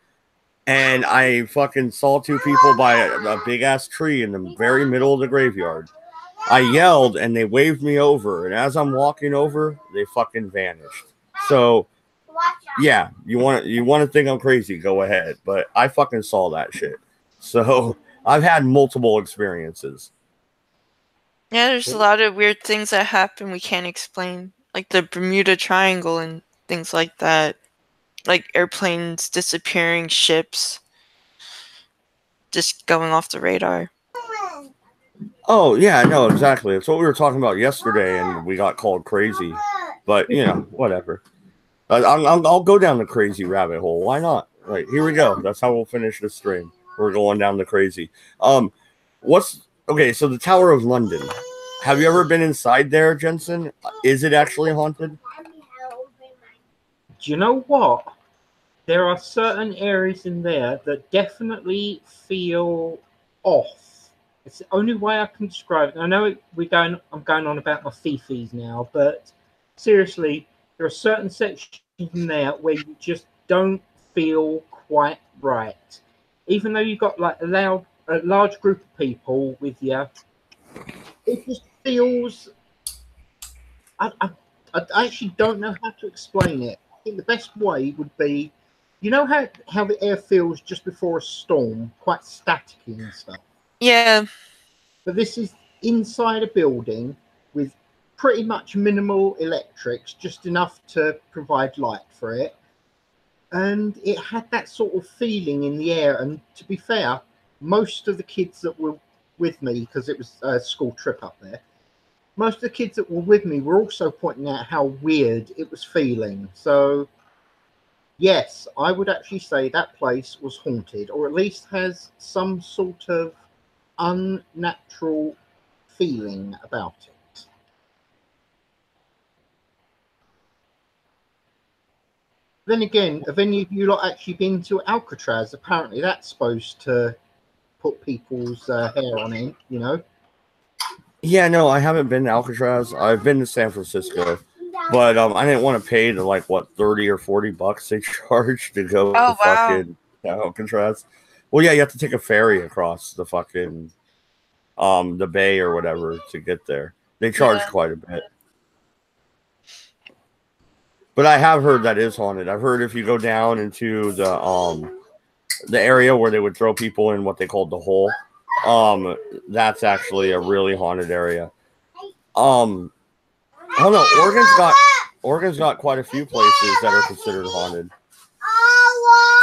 And I fucking saw 2 people by a big ass tree in the very middle of the graveyard. I yelled and they waved me over, and as I'm walking over, they fucking vanished. So yeah, you want to think I'm crazy, go ahead, but I fucking saw that shit. So I've had multiple experiences. Yeah, there's a lot of weird things that happen we can't explain, like the Bermuda Triangle and things like that. Like airplanes disappearing, ships just going off the radar. Oh, yeah, no, exactly. It's what we were talking about yesterday, and we got called crazy. But, you know, whatever. I'll go down the crazy rabbit hole. Why not? Right, here we go. That's how we'll finish this stream. We're going down the crazy. Okay, so the Tower of London. Have you ever been inside there, Jensen? Is it actually haunted? Do you know what? There are certain areas in there that definitely feel off. It's the only way I can describe it. I know I'm going on about my fifis now, but seriously, there are certain sections in there where you just don't feel quite right. Even though you've got like a large group of people with you, it just feels. I actually don't know how to explain it. I think the best way would be, you know how the air feels just before a storm, quite staticky and stuff. Yeah. But this is inside a building with pretty much minimal electrics, just enough to provide light for it. And it had that sort of feeling in the air. And to be fair, most of the kids that were with me, because it was a school trip up there, most of the kids that were with me were also pointing out how weird it was feeling. So, yes, I would actually say that place was haunted, or at least has some sort of unnatural feeling about it. Then again, have any of you lot actually been to Alcatraz? Apparently that's supposed to put people's hair on end, you know? Yeah, no, I haven't been to Alcatraz. I've been to San Francisco, but I didn't want to pay the like what $30 or $40 they charge to go to fucking Alcatraz. Well, yeah, you have to take a ferry across the fucking the bay or whatever to get there. They charge quite a bit. But I have heard that is haunted. I've heard if you go down into the area where they would throw people in what they called the hole, that's actually a really haunted area. I don't know. Oregon's got quite a few places that are considered haunted,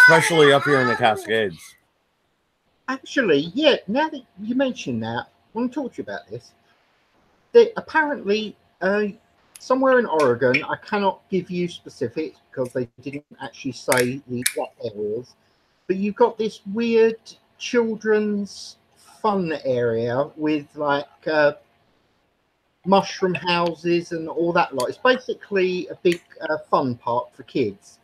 especially up here in the Cascades. Actually, yeah. Now that you mention that, I want to talk to you about this. Apparently, somewhere in Oregon, I cannot give you specifics because they didn't actually say the exact areas, but you've got this weird children's fun area with like mushroom houses and all that lot. It's basically a big fun park for kids.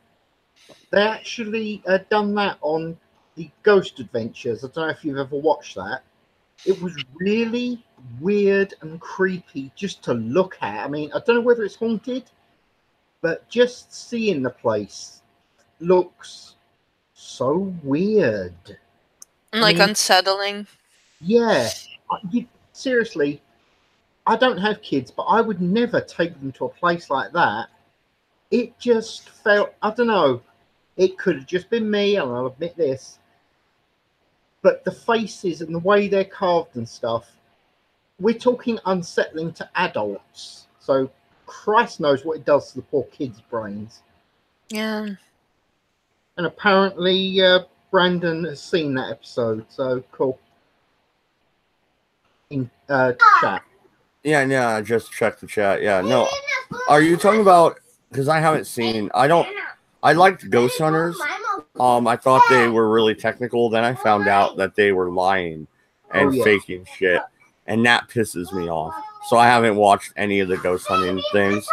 They actually done that on the Ghost Adventures. I don't know if you've ever watched that. It was really weird and creepy just to look at. I mean, I don't know whether it's haunted, but just seeing the place looks so weird. And like unsettling. Yeah. Seriously, I don't have kids, but I would never take them to a place like that. It just felt, I don't know, it could have just been me, and I'll admit this, but the faces and the way they're carved and stuff, we're talking unsettling to adults. So Christ knows what it does to the poor kids' brains. Yeah. And apparently Brandon has seen that episode, so cool. In chat. Yeah, no, I just checked the chat. Yeah, no. Are you talking about, because I haven't seen, I liked Ghost Hunters. I thought they were really technical. Then I found out that they were lying and faking shit. And that pisses me off. So I haven't watched any of the ghost hunting things.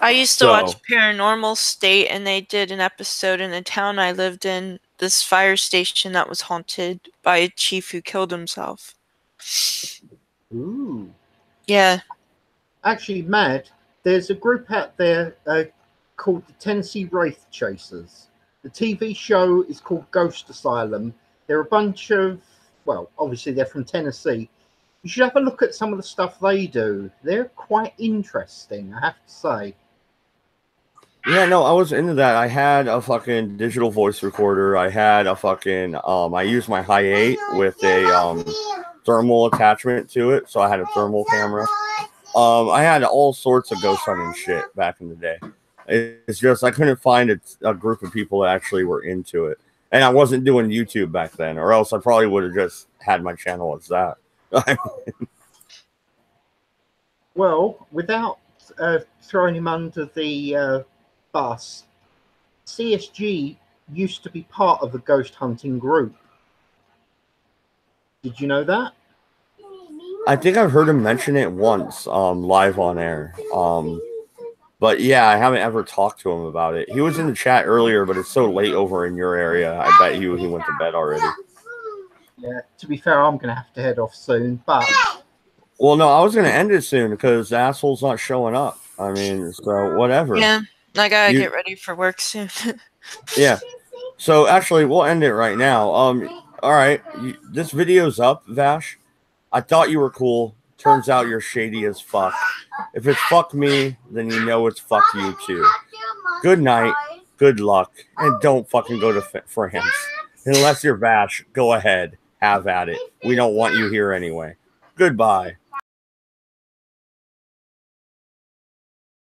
I used to watch Paranormal State, and they did an episode in the town I lived in, this fire station that was haunted by a chief who killed himself. Ooh. Yeah. Actually, Mad, there's a group out there called the Tennessee Wraith Chasers. The TV show is called Ghost Asylum. They're a bunch of, well, obviously they're from Tennessee. You should have a look at some of the stuff they do. They're quite interesting, I have to say. Yeah, no, I was into that. I had a fucking digital voice recorder. I had a fucking, I used my Hi8 with a thermal attachment to it. So I had a thermal camera. I had all sorts of ghost hunting shit back in the day. It's just I couldn't find a group of people that actually were into it. And I wasn't doing YouTube back then, or else I probably would have just had my channel as that. Well, without throwing him under the bus, CSG used to be part of a ghost hunting group. Did you know that? I think I've heard him mention it once, live on air. But yeah, I haven't ever talked to him about it. He was in the chat earlier, but it's so late over in your area. I bet he went to bed already. Yeah, to be fair, I'm going to have to head off soon, but... Well, no, I was going to end it soon because the asshole's not showing up. I mean, so whatever. Yeah, I got to get ready for work soon. Yeah. So actually, we'll end it right now. All right. This video's up, Vash. I thought you were cool. Turns out you're shady as fuck. If it's fuck me, then you know it's fuck you too. Good night. Good luck. And don't fucking go to France. Unless you're Vash, go ahead. Have at it. We don't want you here anyway. Goodbye.